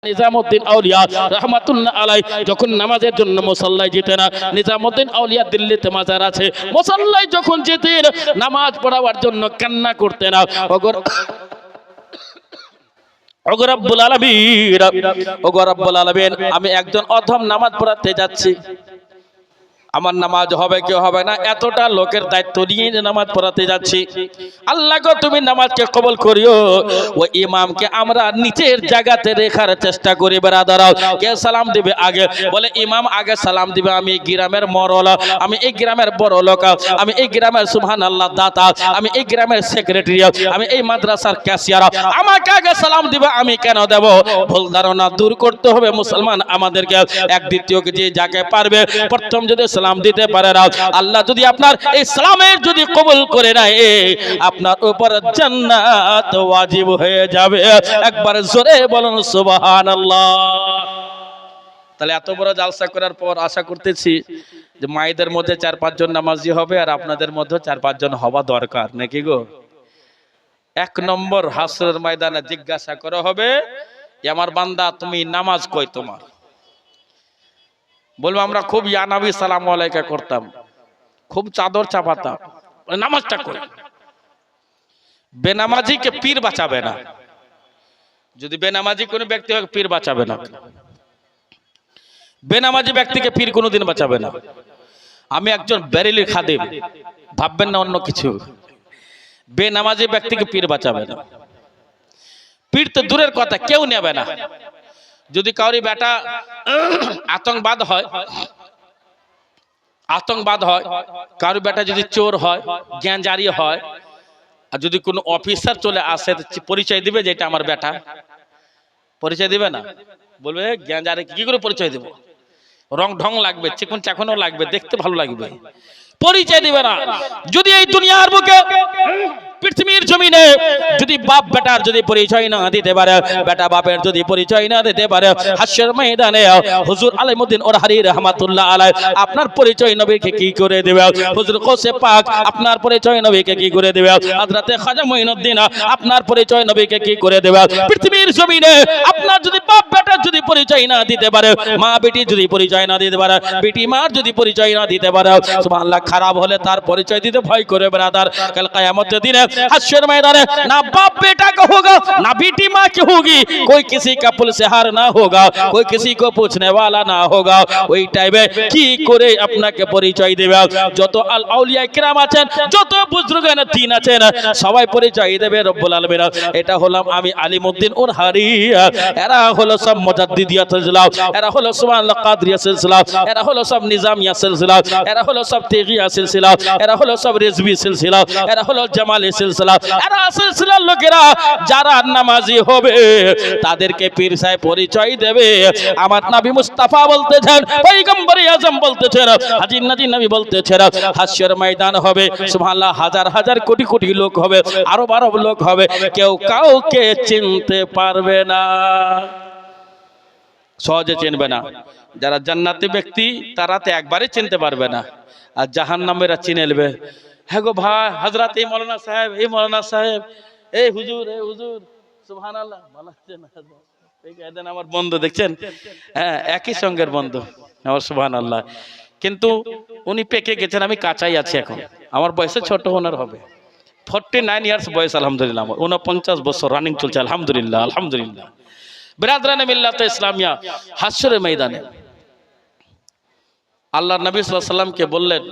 নিজামউদ্দিন আউলিয়া রাহমাতুল্লাহ আলাইহি যখন নামাজের জন্য মুসাল্লায় যেতেন, নিজামউদ্দিন আউলিয়া দিল্লিতে মাজার আছে, মুসাল্লায় যখন যেতেন নামাজ পড়ার জন্য কান্না করতেন। ওগো রব্বুল আলামিন, আমি একজন অধম নামাজ পড়াতে যাচ্ছি, আমার নামাজ হবে কি হবে না, এতটা লোকের দায়িত্ব নিয়ে নামাজ পড়াতে যাচ্ছি। আল্লাহ গো, তুমি নামাজকে কবুল করিও। ওই ইমামকে আমরা নিচের জায়গাতে রেখার চেষ্টা করি। বেরাদারাও, কে সালাম দিবে আগে? বলে ইমাম আগে সালাম দিবে। আমি গ্রামের মরল, আমি এই গ্রামের বড় লোক, আমি এই গ্রামের সুবহানাল্লাহ দাতা, আমি এই গ্রামের সেক্রেটারি, আমি এই মাদ্রাসার ক্যাশিয়ার, আমাকে আগে সালাম দিবে। আমি কেন দেব? ভুল ধারণা দূর করতে হবে মুসলমান আমাদেরকে। এক দ্বিতীয় যে যাকে পারবে প্রথম যদি সালাম দিতে পারে না, আল্লাহ যদি আপনার এই সালামের যদি কবুল করে নেয়, আপনার উপর জান্নাত ওয়াজিব হয়ে যাবে। একবার জোরে বলুন সুবহানাল্লাহ। তাহলে এত বড় জালসা করার পর আশা করতেছি যে মায়েদের মধ্যে 4-5 জন নামাজি হবে, আর আপনাদের মধ্যে 4-5 জন হওয়া দরকার নাকি গো? এক নম্বর হাসরের ময়দানে জিজ্ঞাসা করা হবে, আমার বান্দা তুমি নামাজ কই তোমার? বলবো আমরা খুব ইয়া নবী সালাম আলাইকা করতাম, খুব চাদর চাপাতাম, নামাজটা কই। বেনামাজিকে পীর বাঁচাবে না। যদি বেনামাজি কোনো ব্যক্তি হয়, পীর বাঁচাবে না। বেনামাজি ব্যক্তিকে পীর কোনোদিন বাঁচাবে না। আমি একজন বেরেলির খাদিম, ভাববেন না অন্য কিছু। বেনামাজি ব্যক্তিকে পীর বাঁচাবে না। পীর তো দূরের কথা, কেউ নেবে না। যদি কাউরি বেটা আতঙ্কবাদ হয়, কারো বেটা যদি চোর হয়, জ্ঞানজারি হয়, আর যদি কোনো অফিসার চলে আসে, পরিচয় দিবে যে এটা আমার বেটা? পরিচয় দিবে না। বলবে জ্ঞানজারি কি করে পরিচয় দেব? রং ঢং লাগবে, চিকন চাকনও লাগবে, দেখতে ভালো লাগবে, পরিচয় দিবে না। যদি এই দুনিয়ার বুকে পৃথিবীর জমিনে যদি বাপ বেটার যদি পরিচয় না দিতে পারে, বেটা বাপের যদি পরিচয় না দিতে পারে, হাসরের ময়দানে হুজুর আলিমউদ্দিন ওরহারি রাহমাতুল্লাহ আলাইহি আপনার পরিচয় নবীকে কি করে দেবে? হুজুর গৌসে পাক আপনার পরিচয় নবীকে কি করে দেবে? হযরতে খাজা মুঈনুদ্দিন আপনার পরিচয় নবীকে কি করে দেবে? পৃথিবীর জমিনে আপনার যদি বাপ বেটার যদি পরিচয় না দিতে পারে, মা বেটি যদি পরিচয় না দিতে পারে, বেটি মার যদি পরিচয় না দিতে পারে, সুবহানাল্লাহ, খারাপ হলে তার পরিচয় দিতে ভয় করে ব্রাদার। কাল কিয়ামতের দিনে हश्र मैदान ना बाप बेटा का होगा ना बेटी माँ की होगी, कोई किसी का पुल से हार ना होगा, कोई किसी को पूछने वाला ना होगा। ওই টাইমে কি করে আপনাকে পরিচয় দেবে? যত আল আউলিয়া কিরাম আছেন, যত বুজুর্গান দ্বীন আছেন, সবাই পরিচয় দেবে রব্বুল আলামিন। এটা হলাম আমি আলিমউদ্দিন ওরহারি, এরা হলো সব মুজাদ্দিদিয়া সিলসিলা, এরা হলো সুবহানাল্লাহ কাদরিয়া সিলসিলা, এরা হলো সব নিজামিয়া সিলসিলা, এরা হলো সব তেগিয়া সিলসিলা, এরা হলো সব রিজভি সিলসিলা, এরা হলো জামালি সিলসিলা। এরা সিলসিলার লোকেরা যারা নামাজি হবে তাদেরকে পীর সাহেব পরিচয় দেবে। আমার নবী মুস্তাফা বলতেছেন, পয়গম্বর আজম বলতেছেন, হাজী নবী নবী বলতেছেন, হাসরের ময়দান হবে সুবহানাল্লাহ, হাজার হাজার কোটি কোটি লোক হবে, আরব আরব লোক হবে, কেউ কাউকে চিনতে পারবে না, সহজে চিনবে না। যারা জান্নাতি ব্যক্তি তারা তো একবারে চিনতে পারবে না, আর জাহান্নামীরা চিনে নেবে। হ্যাঁ গো ভাই, হযরত এই মৌলানা সাহেব, এই মৌলানা সাহেব, এই হুজুর, এই হুজুর, সুবহানাল্লাহ, ভালো আছেন? এদিন আমার বন্ধু দেখছেন, হ্যাঁ একই সঙ্গের বন্ধু আমার, সুবহানাল্লাহ। কিন্তু উনি পেকে গেছেন, আমি কাঁচাই আছি এখন। আমার বয়সে ছোট ওনার হবে 49 ইয়ার্স বয়স, আলহামদুলিল্লাহ। আমার 49 বছর রানিং চলছে, আলহামদুলিল্লাহ, আলহামদুলিল্লাহ। বিরাদরানে মিল্লাতে ইসলামিয়া, হাসরের ময়দানে আল্লাহর নবী সাল্লাল্লাহু আলাইহি সাল্লামকে বললেন,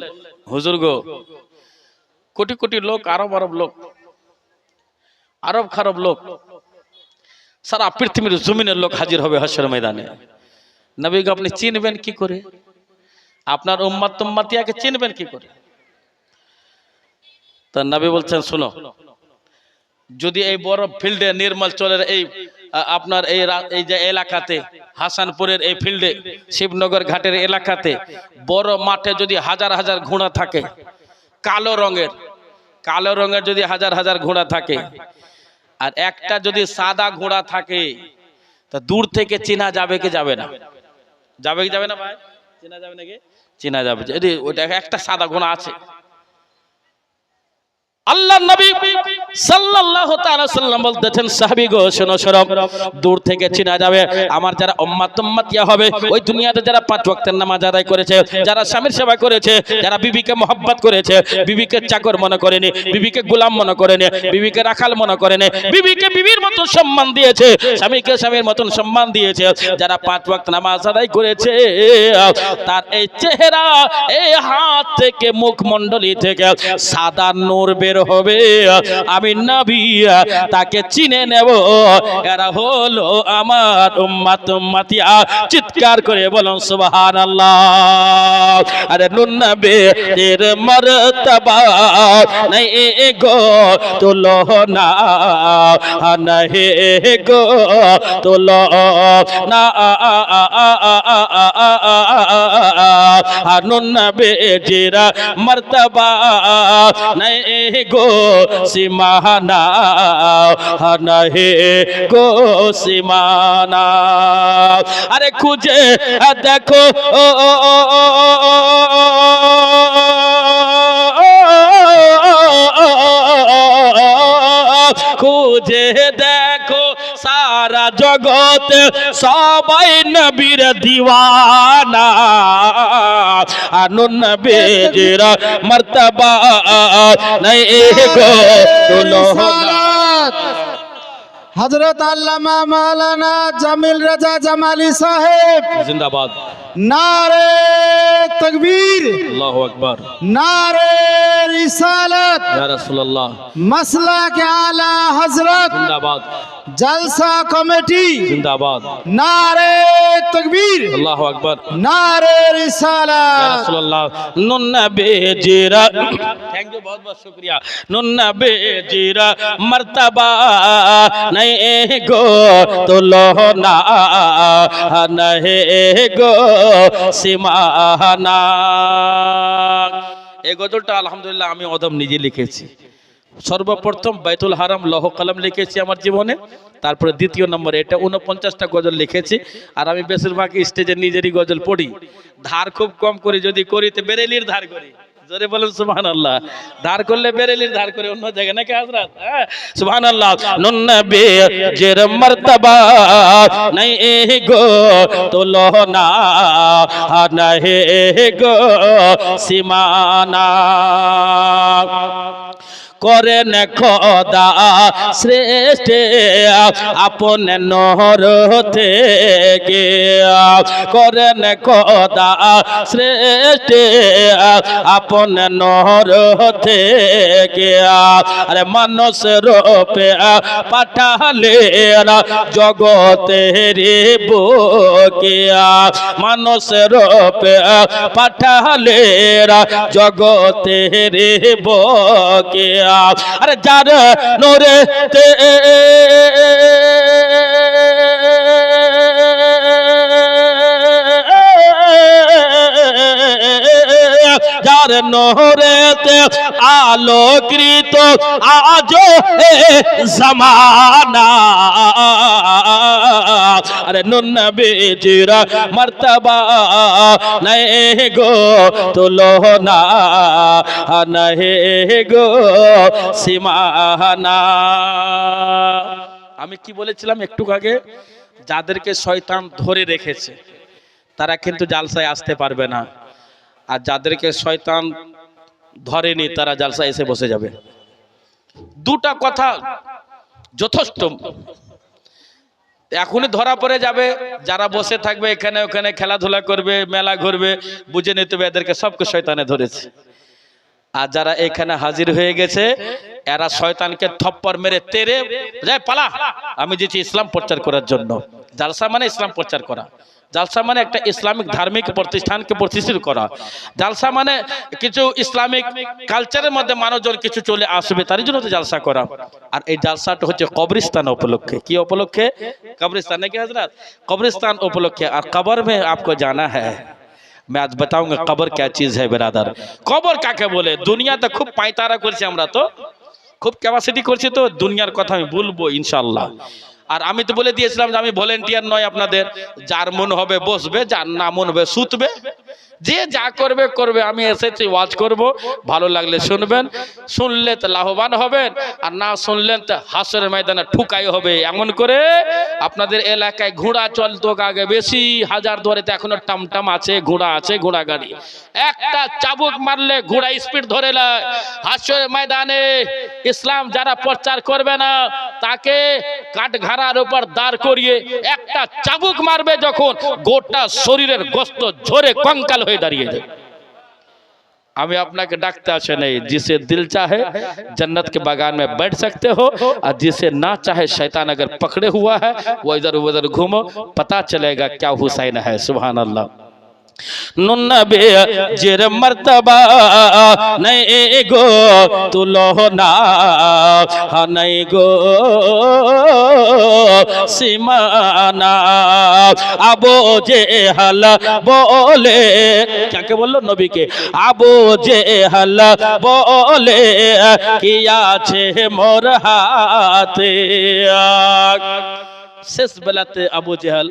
হুজুর গো, কোটি কোটি লোক, আরব আরব লোক, আরব খারব লোক, সারা পৃথিবীর জমিনের লোক হাজির হবে হাসরের ময়দানে। নবীকে আপনি চিনবেন কি করে? আপনার উম্মত উম্মতিয়াকে চিনবেন কি করে? তো নবী বলছেন, শোনো, যদি এই বড় ফিল্ডে নির্মল চলের এই আপনার এই যে এলাকাতে, হাসানপুরের এই ফিল্ডে, শিবনগর ঘাটের এলাকাতে বড় মাঠে যদি হাজার হাজার ঘোড়া থাকে, কালো রঙের যদি হাজার হাজার ঘোড়া থাকে, আর একটা যদি সাদা ঘোড়া থাকে, তা দূর থেকে চেনা যাবে কি যাবে না? যাবে কি যাবে না ভাই? চেনা যাবে নাকি? চেনা যাবে। যদি ওইটা একটা সাদা ঘোড়া আছে, আল্লাহ নবী সাল্লাল্লাহু তাআলা সাল্লাম বলতেছেন সাহাবী গো শোনো শোনো, দূর থেকে চিনা যাবে আমার যারা উম্মাতিয়া হবে, ওই দুনিয়াতে যারা 5 ওয়াক্তের নামাজ আদায় করেছে, যারা স্বামীর সেবা করেছে, যারা বিবিকে মহব্বত করেছে, বিবিকে চাকর মনে করেনি, বিবিকে গোলাম মনে করেনি, বিবিকে রাখাল মনে করেনি, বিবিকে বিবির মতো সম্মান দিয়েছে, স্বামীকে স্বামীর মতন সম্মান দিয়েছে, যারা 5 ওয়াক্ত নামাজ আদায় করেছে, তার এই চেহারা, এই হাত থেকে মুখমণ্ডলী থেকে সাদা নূর বের হবে। আমি নবী তাকে চিনে নেব, এরা হলো আমার উম্মাতিয়া। চিৎকার করে বলুন সুবহানাল্লাহ। আরে নুন নবী এর মর্তবা নাই গো তুলনা, নাই গো তুলনা। নুন নবী এর মর্তবা নাই গো সীমানা, নাই গো সীমানা। আরে খুঁজে দেখো খুঁজে দেখো সারা জগৎ সবাই নবীর দিওয়ানা। নুন নবীর মর্তবা নাই গো তুলনা। हजरत अल्लामा मौलाना जमील रजा जमाली साहेब जिंदाबाद। नारे तकबीर, अल्लाहु अकबर, नारे रिसालत, या रसूलल्लाह, मसला के आला हजरत, जिंदाबाद, जलसा कमेटी जिंदाबाद, नारे तकबीर, अल्लाहु अकबर, नारे या रिसालत। रसूलल्लाह। नुन बेजीरा, थैंक यू, बहुत बहुत शुक्रिया। नुन बेजीरा मर्तबा नहीं गो तुलना, नहीं गो সীমানা। এই গজলটা আলহামদুলিল্লাহ আমি অদম নিজে লিখেছি। সর্বপ্রথম বাইতুল হারাম লৌহ কলম লিখেছি আমার জীবনে, তারপরে দ্বিতীয় নম্বরে এটা 49টা গজল লিখেছি। আর আমি বেশিরভাগ স্টেজে নিজেরই গজল পড়ি, ধার খুব কম করি, যদি করি তো বেরেলির ধার করি। জোরে বলেন সুবহানাল্লাহ। ধার করলে বেরেলির ধার করে, অন্য জায়গায় নাকি হযরত? হ্যাঁ সুবহানাল্লাহ। নুন নবী জের মর্তবা নাই গো তুলনা, নাই গো সীমানা। করেন খোদা শ্রেষ্ঠ আপন নহর থেকে, করেন খোদা শ্রেষ্ঠ আপন নহর থেকে। আরে মানুষ রূপে পাঠালেন জগতের বুকে, মানুষ রূপে পাঠালেন জগতের বুকে। আরে যার নোরে তে যার নোরেতে আলোকৃত আজ জামানা। আরে নুন নবীর মর্তবা নাই গো তুলনা, নাই গো সীমানা। আমি কি বলেছিলাম একটু আগে? যাদেরকে শয়তান ধরে রেখেছে তারা কিন্তু জালসায় আসতে পারবে না, আর যাদেরকে শয়তান ধরেনি তারা জালসায় এসে বসে যাবে। দুটা কথা যথেষ্ট। এখনই ধরা পড়ে যাবে, যারা বসে থাকবে এখানে ওখানে খেলাধুলা করবে, মেলা ঘুরবে, বুঝে নিতে হবে এদেরকে সবকে শয়তানে ধরেছে। আর যারা এখানে হাজির হয়ে গেছে এরা শয়তানকে থপ্পড় মেরে তেরে যায় পালা। আমি যেছি ইসলাম প্রচার করার জন্য। জালসা মানে ইসলাম প্রচার করা, জালসা মানে একটা ইসলামিক ধার্মিক প্রতিষ্ঠানকে প্রতিষ্ঠিত করা, জালসা মানে কিছু ইসলামিক কালচারের মধ্যে মানুষজন কিছু চলে আসবে তার জন্য তো জালসা করা। আর এই জালসাটা হচ্ছে কবরস্থান উপলক্ষে। কি উপলক্ষে? कब्रिस्तान है क्या हजरत? कब्रिस्तान उपलक्ष्य। और कब्र में आपको जाना है, मैं आज बताऊंगा कब्र क्या चीज है बिरादर। कब्र काके बोले? दुनिया तो खूब पाइतारा करছি আমরা, তো খুব ক্যাপাসিটি করছি, তো দুনিয়ার কথা আমি বলবো ইনশাআল্লাহ। আর আমি তো বলে দিয়েছিলাম যে আমি ভলেন্টিয়ার নয় আপনাদের, যার মন হবে বসবে, যার না মন হবে শুতবে। যে যা করবে করবে, আমি এসেছি ওয়াজ করব, ভালো লাগলে শুনবেন, শুনলে তো লাভবান হবেন, আর না শুনলেন তো হাসরের ময়দানে ঠুকাই হবে। এমন করে আপনাদের এলাকায় ঘোড়া চলতো আগে বেশি, হাজার দুয়ারিতে এখনো টামটাম আছে, ঘোড়া আছে, ঘোড়া গাড়ি, একটা চাবুক মারলে ঘোড়া স্পিড ধরে নেয়। হাসরের ময়দানে ইসলাম যারা প্রচার করবে না তাকে কাঠঘাড়ার উপর দাঁড় করিয়ে একটা চাবুক মারবে, যখন গোটা শরীরের গোশত ঝরে কঙ্কাল হয়ে দাঁড়িয়ে যায়। আমি আপনাকে ডাকতে আসে नहीं, जिसे दिल चाहे जन्नत के बागान में बैठ सकते हो, और जिसे ना चाहे शैतान अगर पकड़े हुआ है वो इधर उधर घूमो, पता चलेगा क्या हुसैन है। सुभान अल्लाह। নুনবে জের মর্তবা নাই গো তুলনা, নাই গো সীমানা। আবু জেহেল বলে, কাকে বললো? নবীকে। আবু জেহেল বলে কি আছে মোর হাতে। শেষ বেলাতে আবু জেহেল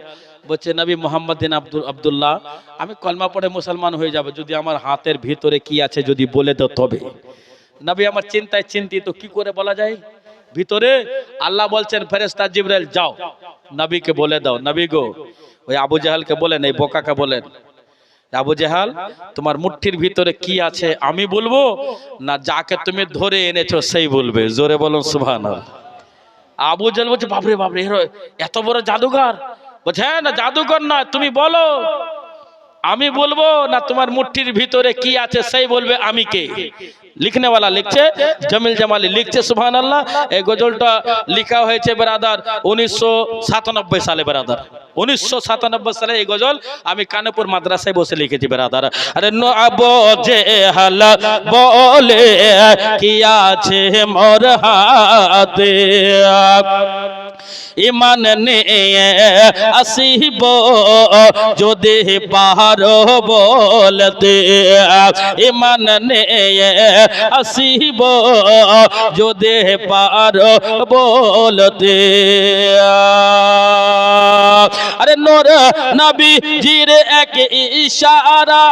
বলছে, নবী মোহাম্মদ বিন আব্দুল্লাহ, আমি কলমা পড়ে মুসলমান হয়ে যাব যদি আমার হাতের ভিতরে কি আছে যদি বলে দাও তবে। নবী আমার চিন্তায় চিন্তিত, কি করে বলা যায় ভিতরে? আল্লাহ বলছেন ফেরেশতা জিবরাইল যাও নবীকে বলে দাও। নবী গো, ওই আবু জাহালকে বলেন, এই বোকাকে বলেন, আবু জাহাল তোমার মুট্ঠির ভিতরে কি আছে আমি বলবো, না যাকে তুমি ধরে এনেছো সেই বলবে? জোরে বলুন সুবহানাল্লাহ। আবু জাহাল বলছে, বাপরে বাপরে, এত বড় জাদুঘর? বলছে হ্যাঁ, না জাদুকর নয়, তুমি বলো আমি বলবো, না তোমার মুট্ঠির ভিতরে কি আছে সেই বলবে আমি কে? লিখনে वाला লিখছে জমিল জামালি, লিখছে সুবহানাল্লাহ। এই গজলটা লেখা হয়েছে ব্রাদার 1997 সালে। ব্রাদার 1997 সালে এই গজল আমি কানপুর মাদ্রাসায় বসে লিখেছি ব্রাদার। আরে আবু জেহেল বলে কি আছে মোর হাতে, ইমান নিয়ে আসিব যদি পারো বলতে, ইমান নিয়ে আসিব যদি পারো বলতে। আরে নূর নবীজির এক ইশারা,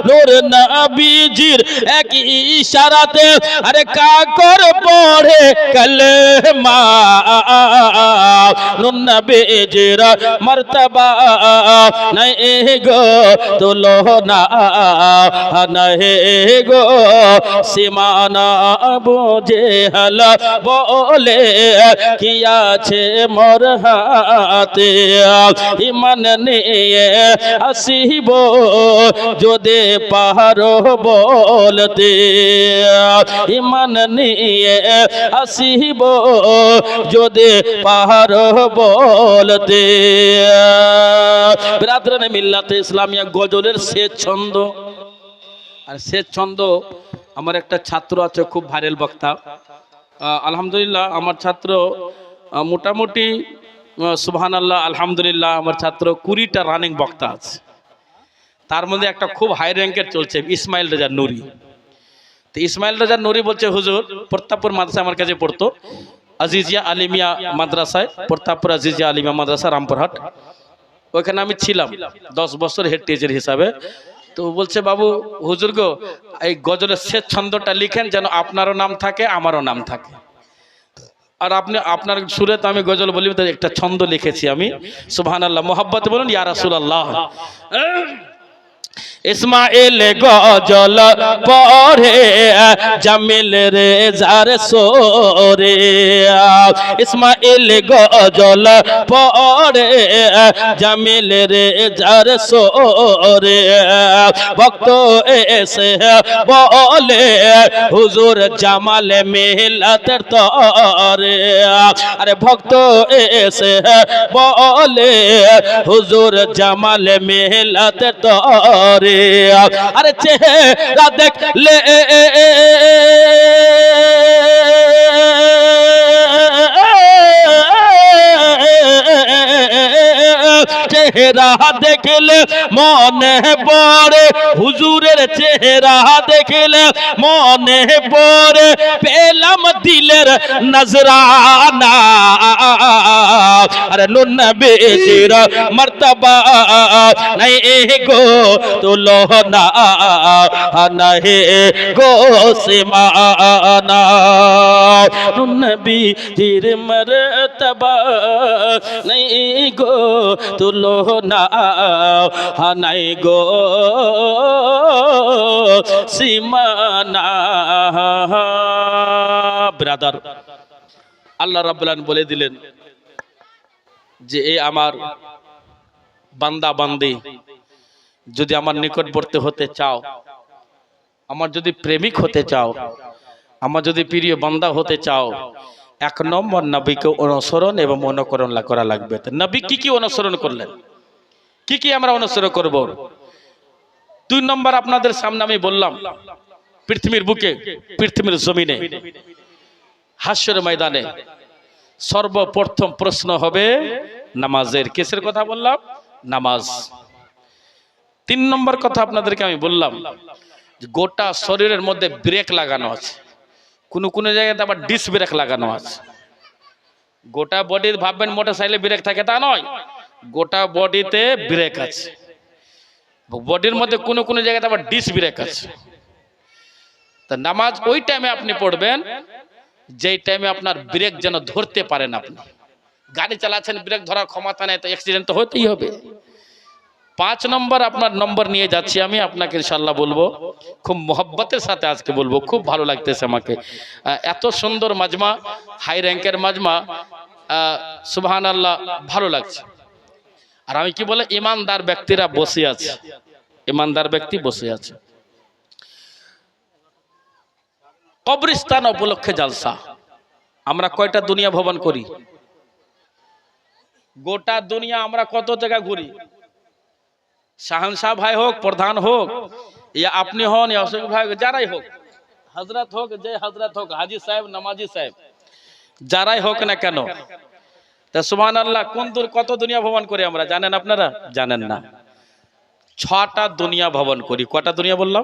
নূর নবীজির এক ইশারাতে আরে কাকর পড়ে কলমা, নূর নবীজির মর্তবা নাই গো তুলনা, নাই গো সীমানা। আবু জেহেল বলে কি আছে মোর হাতে, ইমান নিয়ে আসিব যদি পারো বলতে, ইমান নিয়ে আসিব যদি পারো বলতে। বিরাদরানে মিল্লাতে ইসলামিয়া গজলের শেষ ছন্দ, আর শেষ ছন্দ আমার একটা ছাত্র আছে খুব ভাইরাল বক্তা, আলহামদুলিল্লাহ আমার ছাত্র মোটামুটি সুবহানাল্লাহ আলহামদুলিল্লাহ আমার ছাত্র 20টা রানিং বক্তা আছে, তার মধ্যে একটা খুব হাই র্যাঙ্কের চলছে ইসমাইল রেজা নুরি। তো ইসমাইল রেজা নুরি বলছে, হুজুর প্রতাপপুর মাদ্রাসা আমার কাছে পড়তো, আজিজিয়া আলিমিয়া মাদ্রাসায়, প্রতাপপুর আজিজিয়া আলিমিয়া মাদ্রাসা রামপুরহাট, ওইখানে আমি ছিলাম 10 বছর হেড টিচার হিসাবে। তো বলছে, বাবু হুজুর গো এই গজলের শেষ ছন্দটা লিখেন যেন আপনারও নাম থাকে আমারও নাম থাকে। আর আপনি আপনার সুরে তো আমি গজল বলি, একটা ছন্দ লিখেছি আমি। সুবহানাল্লাহ, মোহাব্বত বলুন ইয়া রাসূলুল্লাহ। ইসমাইল গজল পড়ে জামিল রেজার সোরে, ইসমাইল গজল পড়ে জামিল রেজার সোরে। ভক্ত এসে বলে হুজুর জামাল মিলাতের তরে, আরে ভক্ত এসে বলে হুজুর জামাল মিলাতের তরে। আরে চেহারা দেখলে চেহারা দেখলে মনে পড়ে, হুজুরের চেহারা দেখলে মনে পড়ে, পেলাম দিলের নজরানা। আরে নুন নবীর মর্তবা নাই গো তুলনা, নাই গো সীমানা। নুন নবীর মর্তবা নাই গো তুলনা, নাই গো সীমানা। ব্রাদার, আল্লাহ রাব্বুল আলামিন বলে দিলেন যে এ আমার বান্দা বান্দি, যদি আমার নিকটবর্তী হতে চাও, আমার যদি প্রেমিক হতে চাও, আমার যদি প্রিয় বান্দা হতে চাও, 1 নম্বর নবীকে অনুসরণ এবং অনুকরণ করা লাগবে। নবী কি কি অনুসরণ করলেন, কি কি আমরা অনুসরণ করব? 2 নম্বর আপনাদের সামনে আমি বললাম, পৃথিবীর বুকে, পৃথিবীর জমিনে, হাসরের ময়দানে সর্বপ্রথম প্রশ্ন হবে নামাজের। কিসের কথা বললাম? নামাজ। 3 নম্বর কথা আপনাদেরকে আমি বললাম, গোটা শরীরের মধ্যে ব্রেক লাগানো আছে, কোন জায়গাতে আবার ডিস ব্রেক লাগানো আছে। গোটা বডি ভাববেন মোটরসাইকেলে ব্রেক থাকে, তা নয়, গোটা বডিতে ব্রেক আছে। বডির মধ্যে কোন জায়গাতে আবার ডিস ব্রেক আছে। তা নামাজ ওই টাইমে আপনি পড়বেন যেই টাইমে আপনার ব্রেক যেন ধরতে পারেন। আপনি গাড়ি চালাচ্ছেন, ব্রেক ধরার ক্ষমতা নেই, তো অ্যাক্সিডেন্ট তো হতেই হবে। 5 নম্বর আপনার নম্বর নিয়ে যাচ্ছি আমি আপনাকে, ইনশাআল্লাহ বলবো, খুব মোহব্বতের সাথে আজকে বলবো, খুব ভালো লাগতেছে আমাকে। এত সুন্দর মাজমা, হাই র্যাঙ্কের মাজমা, সুবহানাল্লাহ, ভালো লাগছে। আর আমি কি বলে, ইমানদার ব্যক্তিরা বসে আছে, ইমানদার ব্যক্তি বসে আছে। কবরস্থান উপলক্ষে জালসা। আমরা কয়টা দুনিয়া ভ্রমণ করি? গোটা দুনিয়া আমরা কত জায়গা ঘুরি। শাহনশাহ ভাই হোক, প্রধান হোক, ইয়া আপনি হন, ইয়া অশোক ভাই, যারাই হোক, হজরত হোক, যে হজরত হোক, হাজি সাহেব, নামাজি সাহেব, যারাই হোক না কেন, তা সুবহানাল্লাহ, কত দুনিয়া ভ্রমণ করি আমরা জানেন আপনারা? জানেন না। 6টা দুনিয়া ভ্রমণ করি। কটা দুনিয়া বললাম?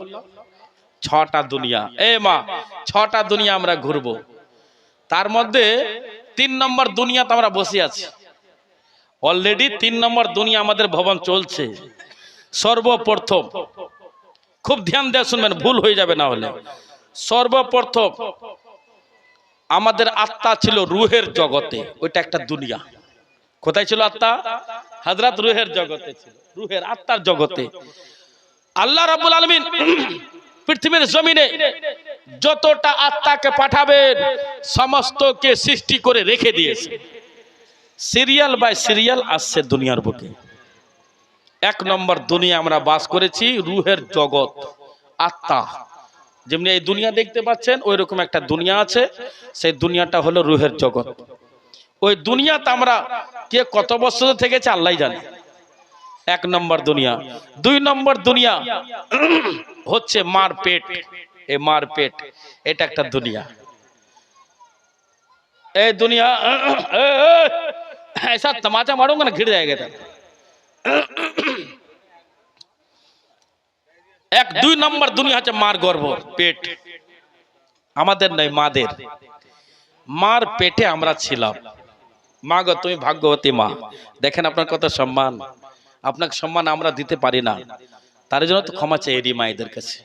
6টা দুনিয়া। এ মা, 6টা দুনিয়া আমরা ঘুরবো। তার মধ্যে 3 নম্বর দুনিয়াতে আমরা বসে আছি। অলরেডি 3 নম্বর দুনিয়া আমাদের ভ্রমণ চলছে। সর্বপ্রথম, খুব ধ্যান দিয়ে শুনবেন, ভুল হয়ে যাবে না হলে। সর্বপ্রথম আমাদের আত্মা ছিল রুহের জগতে, ওইটা একটা দুনিয়া। কোথায় ছিল আত্মা? হযরত রুহের জগতে ছিল, রুহের আত্মার জগতে। আল্লাহ রাব্বুল আলামিন পৃথিবীর জমিনে যতটা আত্মাকে পাঠাবেন, সমস্তকে সৃষ্টি করে রেখে দিয়েছে। সিরিয়াল বাই সিরিয়াল আসছে দুনিয়ার বুকে। 1 নম্বর দুনিয়া আমরা বাস করেছি, রুহের জগৎ, আত্মা। যেমনি এই দুনিয়া দেখতে পাচ্ছেন, ওই রকম একটা দুনিয়া আছে, সেই দুনিয়াটা হলো রুহের জগৎ। ওই দুনিয়াতে আমরা কে কত বছর থেকেছে আল্লাহই জানে। 1 নম্বর দুনিয়া। 2 নম্বর দুনিয়া হচ্ছে মার পেট। এই মার পেট, এটা একটা দুনিয়া। এই দুনিয়া, ऐसा तमाचा मारूंगा ना घिर जाएगा। 2 নম্বর দুনিয়া হচ্ছে মার গর্ভ, পেট। আমাদের নয়, মাদের। মার পেটে আমরা ছিলাম। মা গো, তুমি ভাগ্যবতী মা। দেখেন আপনার কত সম্মান, আপনাকে সম্মান আমরা দিতে পারি না, তার জন্য তো ক্ষমা চাই এরই মায়েদের কাছে।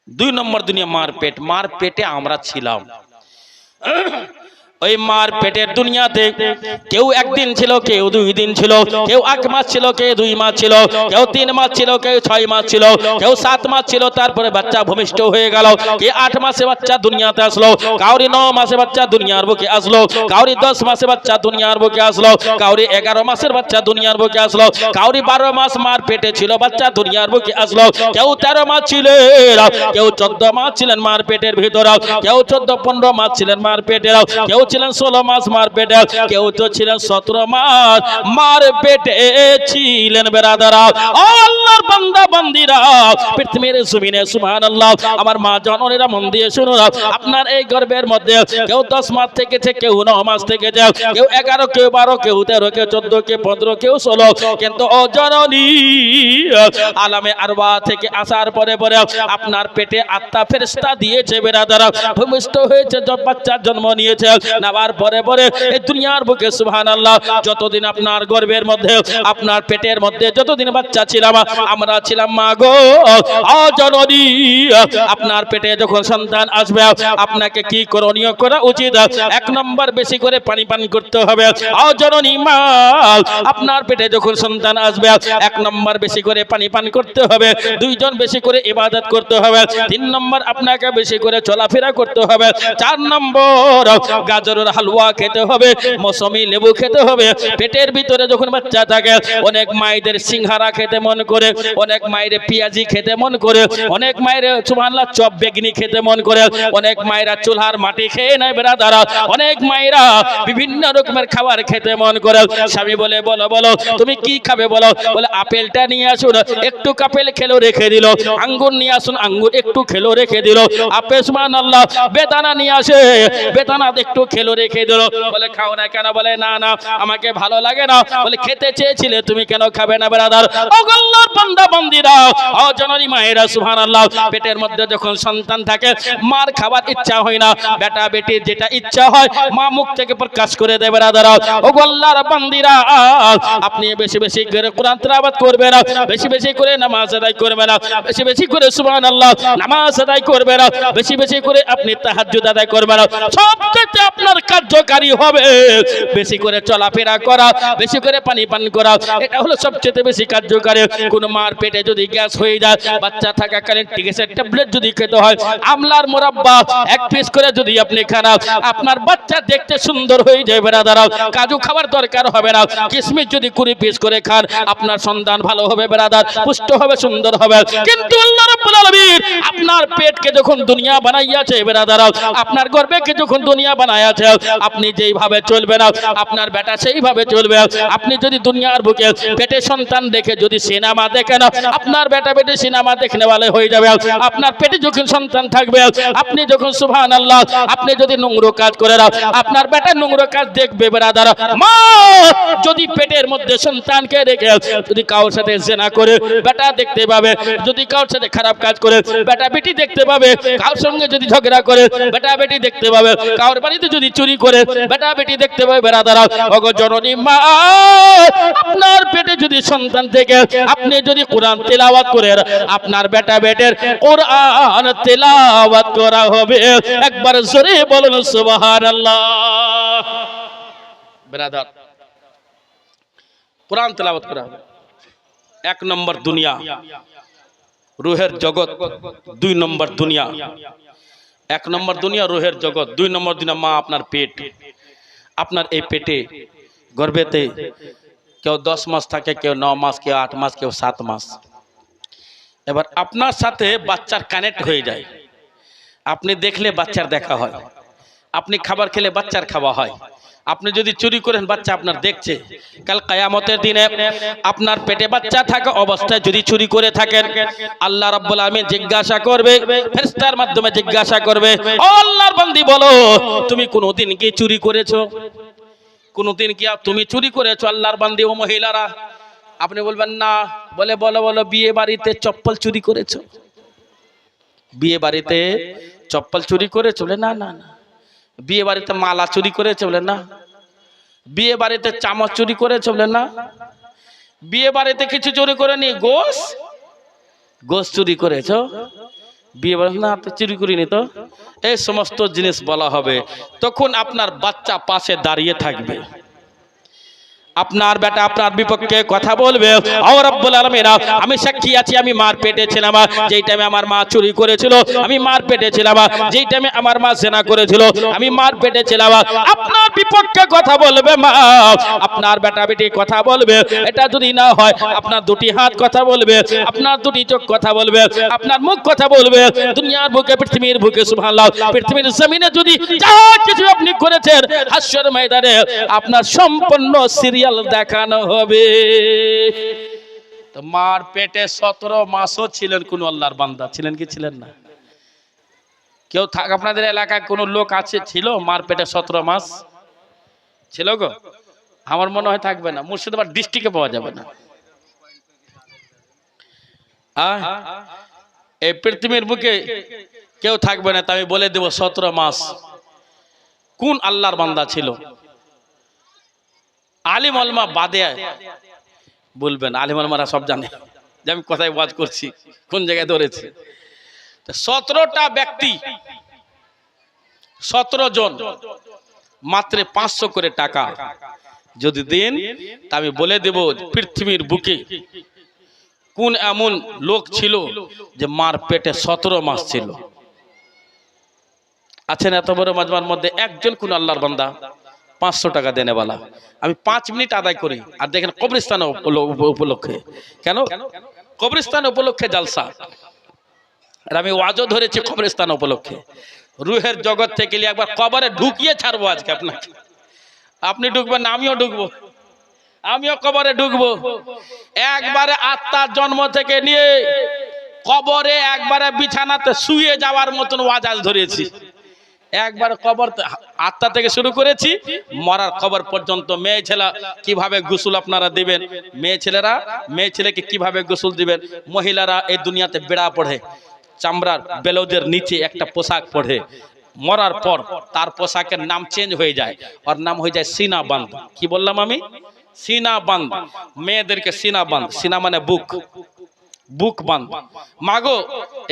2 নম্বর দুনিয়া মার পেট। মার পেটে আমরা ছিলাম। ওই মার পেটের দুনিয়াতে কেউ 1 দিন ছিল, কেউ 2 দিন ছিল, কেউ 1 মাস ছিল, কেউ 2 মাস ছিল, কেউ 3 মাস ছিল, কেউ 6 মাস ছিল, কেউ 7 মাস ছিল। তারপরে বাচ্চা ভূমিষ্ঠ হয়ে গেল। কে 8 মাসে বাচ্চা দুনিয়াতে আসলো, কাউরি 9 মাসে বাচ্চা দুনিয়ার বুকে আসলো, কাউরি 10 মাসে বাচ্চা দুনিয়ার বুকে আসলো, কাউরি 11 মাসের বাচ্চা দুনিয়ার বুকে আসলো, কাউরি 12 মাস মার পেটে ছিল, বাচ্চা দুনিয়ার বুকে আসলো, কেউ 13 মাস ছিলেন, কেউ 14 মাস ছিলেন মার পেটের ভিতরে, কেউ 14-15 মাস ছিলেন মার পেটে, কেউ ছিলেন 16 মাস মার পেটে, কেউ তো ছিলেন 17 মাস মার পেটে ছিলেন বেরাদারা। ও আল্লাহর বান্দা বান্দিরা, পৃথিবীর জমিনে সুবহানাল্লাহ, আমার মা জননীরা মন দিয়ে শুনুন, আপনার এই গর্ভের মধ্যে কেউ 10 মাস থেকেছে, কেউ 9 মাস থেকেছে, কেউ 11, কেউ 12, কেউ 13, কেউ 14, কেউ 15, কেউ 16, কিন্তু ও জননী আলামে আরওয়া থেকে আসার পরে পরে আপনার পেটে আত্মা ফেরেশতা দিয়েছে বেরাদারা, ভূমিষ্ঠ হয়েছে, বাচ্চার জন্ম নিয়েছে, নেওয়ার পরে পরে এই দুনিয়ার বুকে সুবহানাল্লাহ যতদিন আপনার গর্ভের মধ্যে আপনার পেটের মধ্যে যতদিন বাচ্চা ছিলাম আমরা ছিলাম মা গো, ও জননী আপনার পেটে যখন সন্তান আসবে আপনাকে কি করণীয় করা উচিত? 1 নম্বর বেশি করে পানি পান করতে হবে। ও জননী মা, আপনার পেটে যখন সন্তান আসবে 1 নম্বর বেশি করে পানি পান করতে হবে, 2 জন বেশি করে ইবাদত করতে হবে, 3 নম্বর আপনাকে বেশি করে চলাফেরা করতে হবে, 4 নম্বর গাজরের হালুয়া খেতে হবে, মৌসুমী লেবু খেতে হবে। পেটের ভিতরে যখন বাচ্চা থাকে অনেক মায়েদের সিংহারা খেতে মন করে, অনেক মায়ের পেঁয়াজি খেতে মন করে, অনেক মায়ের সুবহানাল্লাহ চপ বেগনি খেতে মন করে, অনেক মায়েরা চুলহার মাটি খেয়ে নেয় বেরাদারা, অনেক মায়েরা বিভিন্ন রকমের খাবার খেতে মন করে। স্বামী বলে বলো বলো তুমি কি খাবে বলো, বলে আপেলটা নিয়ে আসুন, একটু আপেল খেলো রেখে দিল, আঙ্গুর নিয়ে আসুন, আঙ্গুর একটু খেলো রেখে দিল, আপেল সুবহানাল্লাহ বেদানা নিয়ে আসে, বেদানা একটু খেলো রেখে দিল, বলে খাও না কেন, বলে না না আমাকে ভালো লাগে না, বলে খেতে চেয়েছিলে তুমি কেন খাবে না বেরাদার। ও আল্লাহর বান্দা বান্দিরা, ও জননী মায়েরা সুবহানাল্লাহ, পেটের মধ্যে যখন সন্তান থাকে মার খাবার ইচ্ছা হয় না, বেটা বেটির যেটা ইচ্ছা হয় মা মুখ থেকে প্রকাশ করে দেবে বেরাদার। ও আল্লাহর বান্দিরা, আপনি বেশি বেশি করে কোরআন তেলাওয়াত করবেন না, বেশি বেশি করে নামাজ আদায় করবেন না, বেশি বেশি করে সুবহানাল্লাহ নামাজ আদায় করবেন না, বেশি বেশি করে আপনি তাহাজ্জুদ আদায় করবেন না, সবচেয়ে আপনার কার্যকারী হবে বেশি করে চলাফেরা করা, বেশি করে পানি পান করা, এটা হলো সবচেয়ে বেশি কার্যকারী। কোন মার পেটে যদি গ্যাস হয়ে যায়, বাচ্চা থাকাকালীন গ্যাসের ট্যাবলেট যদি খেতে হয়, আমলার মুরাব্বা 1 পিস করে যদি আপনি খান, আপনার বাচ্চা দেখতে সুন্দর হয়ে যায় বেরাদারা, কাজু খাবার দরকার হবে না, কিশমিশ যদি 20 পিস করে খান আপনার সন্তান ভালো হবে বেরাদার, পুষ্ট হবে, সুন্দর হবে। কিন্তু আল্লাহ রাব্বুল আলামিন আপনার পেটকে যখন দুনিয়া বানাইয়াছে বেরাদারা, আপনার গর্ভকে যখন দুনিয়া বানাইয়াছে, আপনি যেইভাবে চলবেন আপনার বেটা সেইভাবে চলবে। আপনি যদি দুনিয়ার বুকে পেটে সন্তান দেখে যদি সিনেমা দেখেন, আপনার বেটা বেটি সিনেমা দেখনে वाले হয়ে যাবে। আপনার পেটে যখন সন্তান থাকবে, আপনি যখন সুবহানাল্লাহ আপনি যদি নোংরা কাজ করে আপনার বেটা নোংরা কাজ দেখবে বেরাদার। মা যদি পেটের মধ্যে সন্তানকে রেখে যদি কারোর সাথে জিনা করে বেটা দেখতে পাবে, যদি কারোর সাথে খারাপ কাজ করে বেটা বেটি দেখতে পাবে, কারোর সঙ্গে যদি ঝগড়া করে বেটা বেটি দেখতে পাবে, কারোর বাড়িতে যদি চুরি করে বেটা বেটি দেখতে পাবে বেরাদার। ওগো জননী মা, আপনার পেটে যদি সন্তান থেকে আপনি যদি কোরআন তেলাওয়াত করেন, আপনার বেটা বেটের কোরআন তেলাওয়াত করা হবে। একবার জোরে বলুন সুবহানাল্লাহ। বেরাদার, কোরআন তেলাওয়াত করা হবে। 1 নম্বর দুনিয়া রূহের জগৎ, 2 নম্বর দুনিয়া। 1 নম্বর দুনিয়া রূহের জগৎ, 2 নম্বর দুনিয়া মা আপনার পেট। আপনার এই পেটে গর্ভেতে কেউ 10 মাস থাকে, কেউ 9 মাস, কেউ 8 মাস, কেউ 7 মাস। এবার আপনার সাথে বাচ্চার কানেক্ট হয়ে যায়, আপনি দেখলে বাচ্চার দেখা হয়, আপনি খাবার খেলে বাচ্চার খাওয়া হয়, আপনি যদি চুরি করেন বাচ্চা আপনার দেখছে। কাল কিয়ামতের দিনে আপনার পেটে বাচ্চা থাকা অবস্থায় যদি চুরি করে থাকেন, আল্লাহ রাব্বুল আলামিন জিজ্ঞাসা করবে, ফেরেশতার মাধ্যমে জিজ্ঞাসা করবে, ও আল্লাহর বান্দি বলো তুমি কোনদিন কি চুরি করেছো? কোনদিন কি তুমি চুরি করেছো আল্লাহর বান্দি ও মহিলারা? আপনি বলবেন না, বলে বলো বলো বিয়ে বাড়িতে চপ্পল চুরি করেছো? বিয়ে বাড়িতে চপ্পল চুরি করেছো? বলে না না না। বিয়ে বাড়িতে মালা চুরি করেছো? বলে না। বিয়ে বাড়িতে চামচ চুরি করেছো? বলে না। বিয়ে বাড়িতে কিছু চুরি করেনি, গোশ চুরি করেছো? বিয়ে বাড়ি না, তো চুরি করিনি তো। এই সমস্ত জিনিস বলা হবে, তখন আপনার বাচ্চা পাশে দাঁড়িয়ে থাকবে, আপনার বেটা আপনার বিপক্ষে কথা বলবে। ও রব্বুল আলামিন, আমি সাক্ষী আছি, আমি মার পেটে ছিলাম যেই টাইমে আমার মা চুরি করেছিল, আমি মার পেটে ছিলাম যেই টাইমে আমার মা জিনা করেছিল, আমি মার পেটে ছিলাম। আপনার বিপক্ষে কথা বলবে মা, আপনার বেটা বেটি কথা বলবে, এটা যদি না হয় আপনার দুটি হাত কথা বলবে, আপনার দুটি চোখ কথা বলবে, আপনার মুখ কথা বলবে। দুনিয়ার বুকে, পৃথিবীর বুকে, সুবহানাল্লাহ, পৃথিবীর জমিনে যদি যা কিছু আপনি করেছেন, হাসরের ময়দানে আপনার সম্পূর্ণ সিরিয়াল দেখানো হবে। তো মার পেটে 17 মাসও ছিলেন কোন আল্লাহর বান্দা, ছিলেন কি ছিলেন না? কেউ থাক আপনাদের এলাকায় কোন লোক আছে ছিল মার পেটে 17 মাস ছিল গো? আমার মনে হয় থাকবে না, মুর্শিদাবাদ ডিস্ট্রিক্টে পাওয়া যাবে না। এই পৃথিবীর বুকে কেউ থাকবে না। তাই আমি বলে দেব 17 মাস কোন আল্লাহর বান্দা ছিল। আলিম ওলামা বাদে বলবেন, আলিম ওলামারা সব জানে যে আমি কোথায় ওয়াজ করছি, কোন জায়গায় ধরেছি। 17টা ব্যক্তি, 17 জন, মাত্র 500 করে টাকা যদি দেন, তা আমি বলে দেব পৃথিবীর বুকে কোন এমন লোক ছিল যে মার পেটে 17 মাস ছিল। আছেন এত বড় মাজমার মধ্যে একজন কোন আল্লাহর বান্দা 500 টাকা দেনেওয়ালা? আমি 5 মিনিট আদায় করি। আর দেখেন কবরস্থান উপলক্ষে, কেন কবরস্থান উপলক্ষে জালসা, আর আমি ওয়াজও ধরেছি কবরস্থান উপলক্ষে। রুহের জগৎ থেকে একবার কবরে ঢুকিয়ে ছাড়বো আজকে আপনাকে। আপনি ঢুকবেন না, আমিও ঢুকবো, আমিও কবরে ঢুকবো। একবারে আত্মার জন্ম থেকে নিয়ে কবরে একবারে বিছানাতে শুয়ে যাওয়ার মতন ওয়াজ আজ ধরেছি। একবার কবর আত্মা থেকে শুরু করেছি, মরার কবর পর্যন্ত। মেয়ে ছেলে কিভাবে গোসল আপনারা দিবেন, মেয়ে ছেলেকে কিভাবে গোসল দিবেন। মহিলারা এই দুনিয়াতে বেড়া পড়ে, চামড়ার ব্লাউজের নিচে একটা পোশাক পড়ে, মরার পর তার পোশাকের নাম চেঞ্জ হয়ে যায়, ওর নাম হয়ে যায় সিনা বাঁধ। কি বললাম আমি? সিনা বাঁধ। মেয়েদেরকে সিনা বাঁধ, সিনা মানে বুক, বুক বাঁধ। মাগো,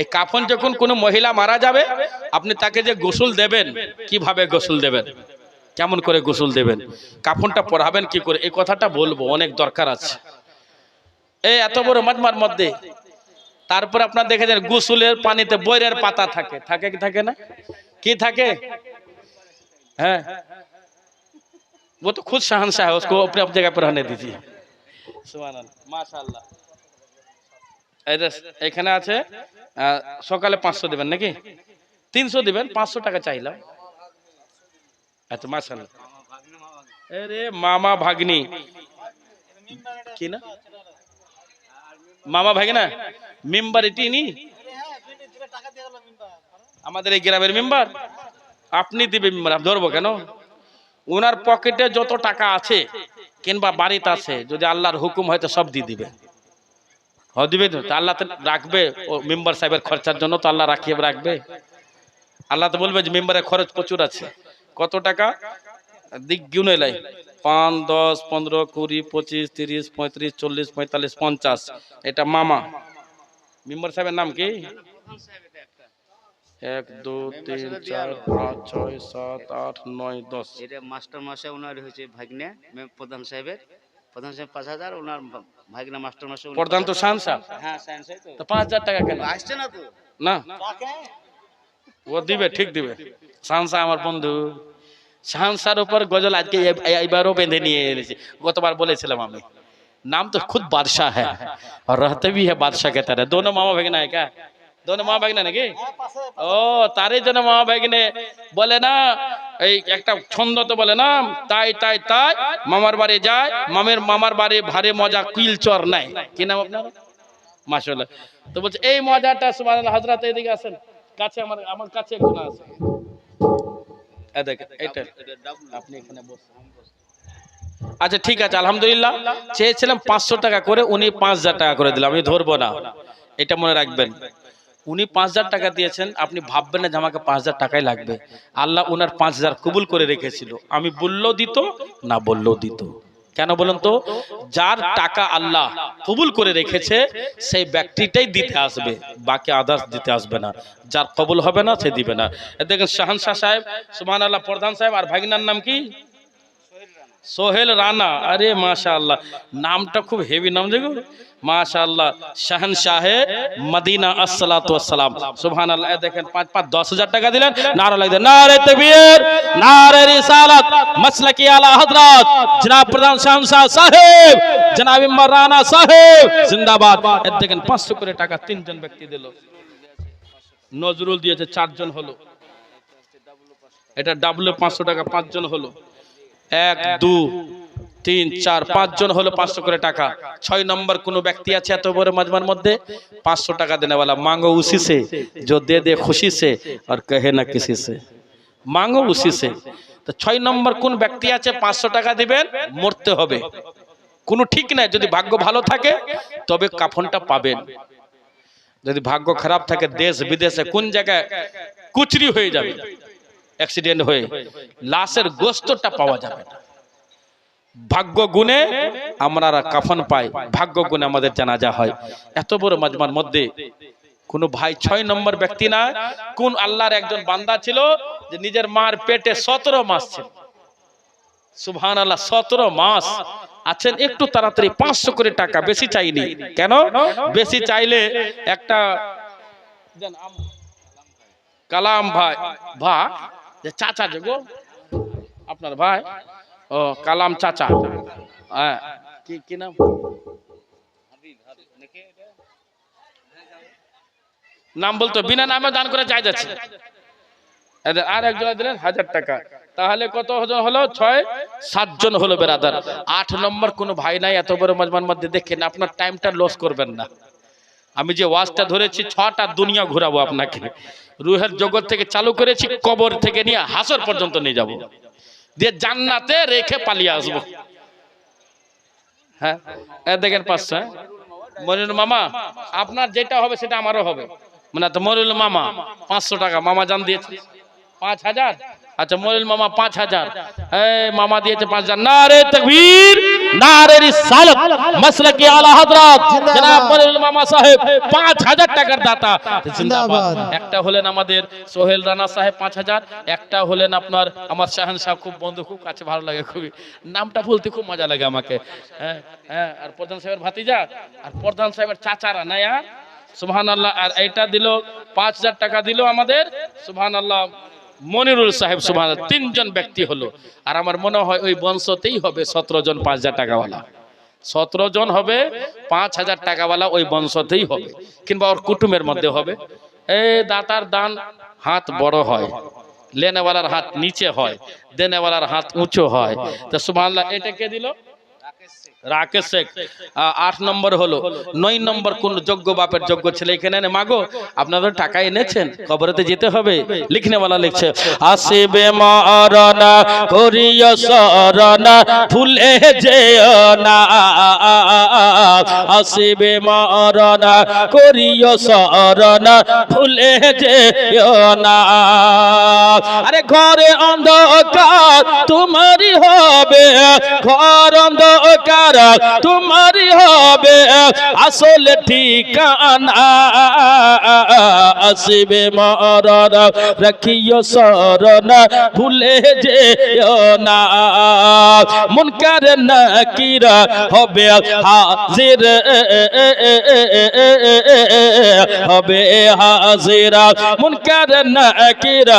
এই কাফন যখন কোনো মহিলা মারা যাবে, আপনি তাকে যে গোসল দেবেন, কিভাবে গোসল দেবেন, কেমন করে গোসল দেবেন, কাফনটা পরাবেন কি করে, এই কথাটা বলবো, অনেক দরকার আছে এই এত বড় মাজমার মধ্যে। তারপর আপনার দেখেছেন গোসলের পানিতে বৈরের পাতা থাকে, থাকে কি থাকে না? কি থাকে? হ্যাঁ, वो तो खुद शहंशाह है, उसको अपने अपनी जगह पर रहने दीजिए। सुभान अल्लाह, माशाअल्लाह। এখানে আছে সকালে 500 দিবেন নাকি 300 দিবেন, 500 টাকা চাইলাম। আচ্ছা মাশাআল্লাহ। আরে মামা ভাগ্নি কি না, মামা ভাগ্না মেম্বার এটি নি আমাদের এই গ্রামের মেম্বার। আপনি দিবেন মেম্বার, ধরবো কেন? ওনার পকেটে যত টাকা আছে কিংবা বাড়িতে আছে, যদি আল্লাহর হুকুম হয় তো সব দিয়ে দিবে। দিবে তো, আল্লাহ তো রাখবে ও মেম্বার সাহেবের খরচার জন্য, তো আল্লাহ রাখিয়ে রাখবে। আল্লাহ তো বলবে যে মেম্বারের খরচ প্রচুর আছে। কত টাকা দিক গুনে লাই, 5, 10, 15, 20, 25, 30, 35, 40, 45, 50। এটা মামা মেম্বার সাহেবের নাম কি? 1, 2, 3, 4, 5, 6, 7, 8, 9, 10। এটা মাস্টার মশাই ওনার হয়েছে ভাগ্নে, প্রধান সাহেব 5000, ওনার ভাগ্না মাস্টার মশাই প্রধান তো শাহনশাহ। হ্যাঁ সায়েন্সই তো 5000 টাকা কেন আসছে না তো? না ও দিবে, ঠিক দিবে। শাহনশাহ আমার বন্ধু, শাহনশাহর উপর গজল আজকে এইবারও বেঁধে নিয়ে এনেছি। গতবার বলেছিলাম আমি, नाम तो खुद बादशाह है और रहते भी है बादशाह के तरह। दोनों मामा भागना है क्या? दोनों मामा भागना नाকি? ও তারই জন্য মামা ভাগনে বলে না, এই একটা ছন্দ তো বলে না, তাই তাই তাই মামার বাড়ি যায়, মামার বাড়ি ভারে মজা কিল চর নাই। কি নাম আপনার? মাশাআল্লাহ। তো বলছে এই মজাটা সুবহানাল্লাহ। হযরত এদিকে আসেন, কাছে আমার কাছে একজন আছে, এই দেখেন এটা আপনি এখানে বসুন। আচ্ছা ঠিক আছে, আলহামদুলিল্লাহ। চেয়েছিলাম 500 টাকা করে, উনি 5000 টাকা করে দিলাম। আমি ধরবো না, এটা মনে রাখবেন। উনি 5000 টাকা দিয়েছেন, আপনি ভাববেন না যে আমাকে 5000 টাকাই লাগবে। আল্লাহ ওনার 5000 কবুল করে রেখেছিল। আমি বললেও দিত, না বললেও দিত। কেন বলুন তো? যার টাকা আল্লাহ কবুল করে রেখেছে সেই ব্যক্তিটাই দিতে আসবে, বাকি আদার্স দিতে আসবে না। যার কবুল হবে না সে দিবে না। দেখেন শাহনশাহ সাহেব, সুবহানাল্লাহ, প্রধান সাহেব, আর ভাগিনার নাম কি? সোহেল রানা। আরে মাশাআল্লাহ, নামটা খুব হেভি নাম দেখো, মাশাআল্লাহ। শাহনশাহে মদিনা আসসালাতু ওয়াসসালাম, সুবহানাল্লাহ। দেখেন 5-5 10,000 টাকা দিলেন। নারা লাগবে নারে তাকবীর, नारे रिसालत मसलकी आला हजरत जनाब प्रधान শাহনশাহ সাহেব জনাব ইমরান রানা সাহেব জিন্দাবাদ। এর দেখেন 500 করে টাকা তিনজন ব্যক্তি দিল। নজরুল দিয়েছে 4 জন হলো, এটা ডাবল 500 টাকা 5 জন হলো, 1 2 3 4 5 জন হলো 500 করে টাকা। 6 নম্বর কোন ব্যক্তি আছে এত বড় মজমার মধ্যে 500 টাকা देने वाला, मांगो उसी से जो दे दे खुशी से और कहे ना किसी से, मांगो उसी से। তো 6 নম্বর কোন ব্যক্তি আছে 500 টাকা দিবেন, মরতে হবে, কোনো ঠিক নাই। যদি ভাগ্য ভালো থাকে তবে কাফনটা পাবেন, যদি ভাগ্য খারাপ থাকে দেশ বিদেশে কোন জায়গায় কুচরি হয়ে যাবে, অ্যাক্সিডেন্ট হয়ে লাশের গোশতটা পাওয়া যাবে না। ভাগ্য গুণে আমরা কাফন পাই, ভাগ্য গুণে আমাদের জানাজা হয়। এত বড় মাজমার মধ্যে কোন ভাই 6 নম্বর ব্যক্তি না, কোন আল্লাহর একজন বান্দা ছিল যে নিজের মার পেটে 17 মাস ছিল, সুবহানাল্লাহ 17 মাস আছেন। একটু তাড়াতাড়ি 500 করে টাকা, বেশি চাইনি। কেন বেশি চাইলে একটা কালাম ভাই যে চাচা যে গো আপনার ভাই, ও কালাম চাচা, হ্যাঁ কি নাম, নাম বলতো বিনা নামে দান করে চাই যাচ্ছে। আর একজন দিলেন 1000 টাকা, তাহলে কত হলো 6-7 জন হলো বেরাদার। 8 নম্বর কোন ভাই নাই এত বড় মজমার মধ্যে, দেখেন আপনার টাইমটা লস করবেন না। আমি যে ওয়াজটা ধরেছি 6টা দুনিয়া ঘোরাবো আপনাকে, রুহের জগৎ থেকে চালু করেছি, কবর থেকে নিয়ে হাসর পর্যন্ত নিয়ে যাব, দিয়ে জান্নাতে রেখে পালিয়ে আসবো। হ্যাঁ দেখেন 500, মনিরুল মামা আপনার যেটা হবে সেটা আমারও হবে, মানে তো মনিরুল মামা 500 টাকা মামা জান দিয়েছে 5000। আচ্ছা মনিরুল মামা 5000, এই মামা দিয়েছে 5000। নারে তাকবীর, নারে রিসালাত মাসলাকি আলা হযরত জনাব মনিরুল মামা সাহেব 5000 টাকার দাতা জিন্দাবাদ। একটা হলেন আমাদের সোহেল রানা সাহেব 5000, একটা হলেন আপনার আমার শাহনশাহ, খুব বন্ধু, খুব কাছে, ভালো লাগে খুবই, নামটা বলতে খুব মজা লাগে আমাকে। হ্যাঁ হ্যাঁ, আর প্রধান সাহেবের ভাতিজা আর প্রধান সাহেবের চাচারা না ইয়ার, সুবহানাল্লাহ। আর এইটা দিল 5000 টাকা দিল আমাদের, সুবহানাল্লাহ, মনিরুল সাহেব, সুবহানাল্লাহ। 3 জন ব্যক্তি হলো। আর আমার মনে হয় ওই বংশতেই হবে 17 জন 5000 টাকাওয়ালা, 17 জন হবে 5000 টাকাওয়ালা, ওই বংশতেই হবে, কিংবা ওর কুটুমের মধ্যে হবে। এই দাতার দান হাত বড় হয়, লেনেওয়ালার হাত নিচে হয়, দেনেওয়ালার হাত উঁচু হয়। তো সুবহানাল্লাহ, এটা কে দিল? রাকেশ শেখ। 8 নম্বর হলো। 9 নম্বর কোন যোগ্য বাপের যোগ্য ছেলে এখানে মাগো আপনাদের টাকা এনেছেন, কবরেতে যেতে হবে। লিখনেওয়ালা লিখছে, আসিবে মরনা করিও সরনা ভুলে যেও না, আসিবে মরনা করিও সরনা ভুলে যেও না। আরে ঘরে অন্ধকার তোমারই হবে, ঘর অন্ধকার তোমারই হবে, আসল ঠিকানা আসিবে মরণ রাখিও শরণ ভুলে যেও না। মুনকার নাকির হবে হাজির, হবে হাজিরা, মুনকার নাকির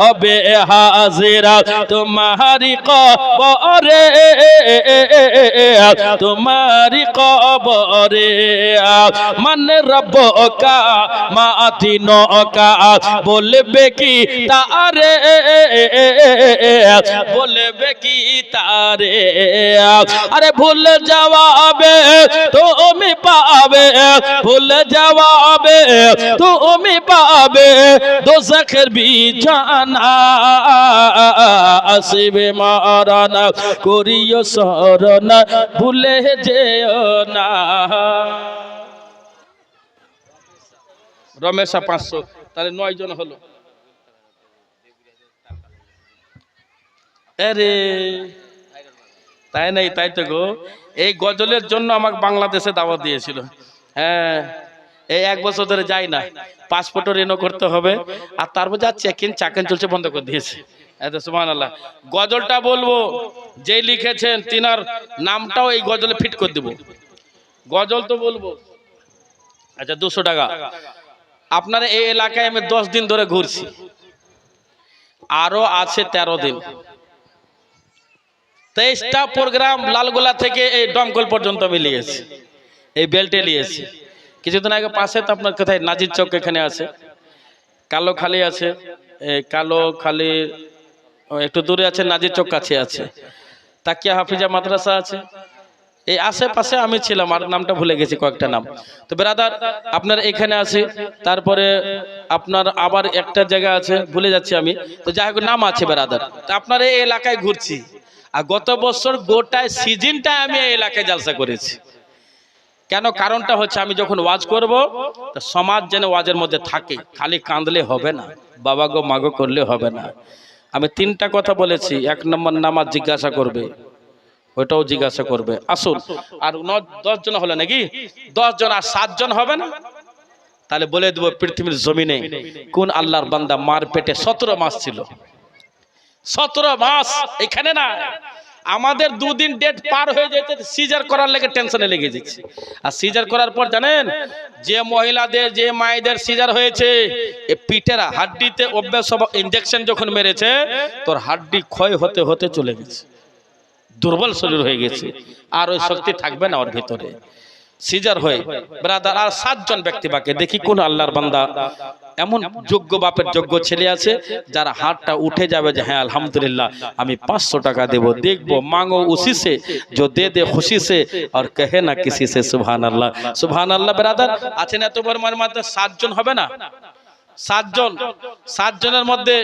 হবে হাজিরা, তোমারি কবরে तुम्हारी कबरे मन रब का मादिनो का बोलबे की तारे, बोलबे की तारे। अरे भूल जवाबे तुम पावे, भूल जवाबे तुम पावे, दोज़ख भी जाना আসিবে মরণ করিও শরণ ভুলে যেও না। রমেশা 500, তাহলে 9 জন হলো। আরে তাই নাই, তাই তো গো, এই গজলের জন্য আমাকে বাংলাদেশে দাওয়াত দিয়েছিল। হ্যাঁ এই 1 বছর ধরে যাই না, পাসপোর্টও রিনিউ করতে হবে, আর তারপর যা চেক-ইন চাকেন চলছে বন্ধ করে দিয়েছে। এত সুবহানাল্লাহ। গজলটা বলবো, যে লিখেছেন তিনার নামটাও এই গজলে ফিট করে দেব। গজল তো বলবো। আচ্ছা 200 টাকা। আপনার এই এলাকায় আমি 10 দিন ধরে ঘুরছি, আরো আছে 13 দিন। 23টা প্রোগ্রাম লালগোলা থেকে এই দমকল পর্যন্ত মিলিয়েছি, এই বেল্টে নিয়েছি। কিছুদিন আগে পাশে তো আপনার কোথায় নাজির চক এখানে আছে, কালোখালী আছে, এই কালোখালী একটু দূরে আছে, নাজির চক কাছে আছে, তাকিয়া হাফিজা মাদ্রাসা আছে, এই আশেপাশে আমি ছিলাম, আর নামটা ভুলে গেছি, কয়েকটা নাম। তো ব্রাদার আপনার এখানে আছে, তারপরে আপনার আবার একটা জায়গা আছে, ভুলে যাচ্ছি আমি, তো যাই হোক নাম আছে ব্রাদার। তো আপনার এই এলাকায় ঘুরছি, আর গত বছর গোটায় সিজনটা আমি এই এলাকায় জালসা করেছি। কেন? কারণটা হচ্ছে আমি যখন ওয়াজ করব তো সমাজ যেন ওয়াজের মধ্যে থাকে, খালি কাঁদলে হবে না, বাবা গো মাগো করলে হবে না। আমি 3টা কথা বলেছি। 1 নম্বর নামাজ জিজ্ঞাসা করবে, ওইটাও জিজ্ঞাসা করবে। আসুন, আর 10 জন হলে নাকি 10 জন আর 7 জন হবে না, তাহলে বলে দেবো পৃথিবীর জমিনে কোন আল্লাহর বান্দা মার পেটে 17 মাস ছিল। 17 মাস এখানে না, আমাদের 2 দিন ডেট পার হয়ে যেতে সিজার করার লেগে টেনশনে লেগে যাচ্ছে। আর সিজার করার পর জানেন, যে মহিলাদের যে মায়েদের সিজার হয়েছে, এই পিঠের হাড্ডিতে অভ্যাস ইনজেকশন যখন মেরেছে, তোর হাড্ডি ক্ষয় হতে হতে চলে গেছে, দুর্বল শরীর হয়ে গেছে, আর ওই শক্তি থাকবে না ওর ভিতরে। সিজার হয়ে ব্রাদার আর 7 জন ব্যক্তি বাকি। দেখি কোন আল্লাহর বান্দা এমন যোগ্য বাপের যোগ্য ছেলে আছে যার হাতটা উঠে যাবে যে হ্যাঁ আলহামদুলিল্লাহ আমি 500 টাকা দেবো। দেখবো মাंगो उसी से जो दे दे खुशी से और कहे ना किसी से सुभान अल्लाह। सुभान अल्लाह ब्रादार আছেন এত বড় মাত্র 7 জন হবে না? 7 জনের মধ্যে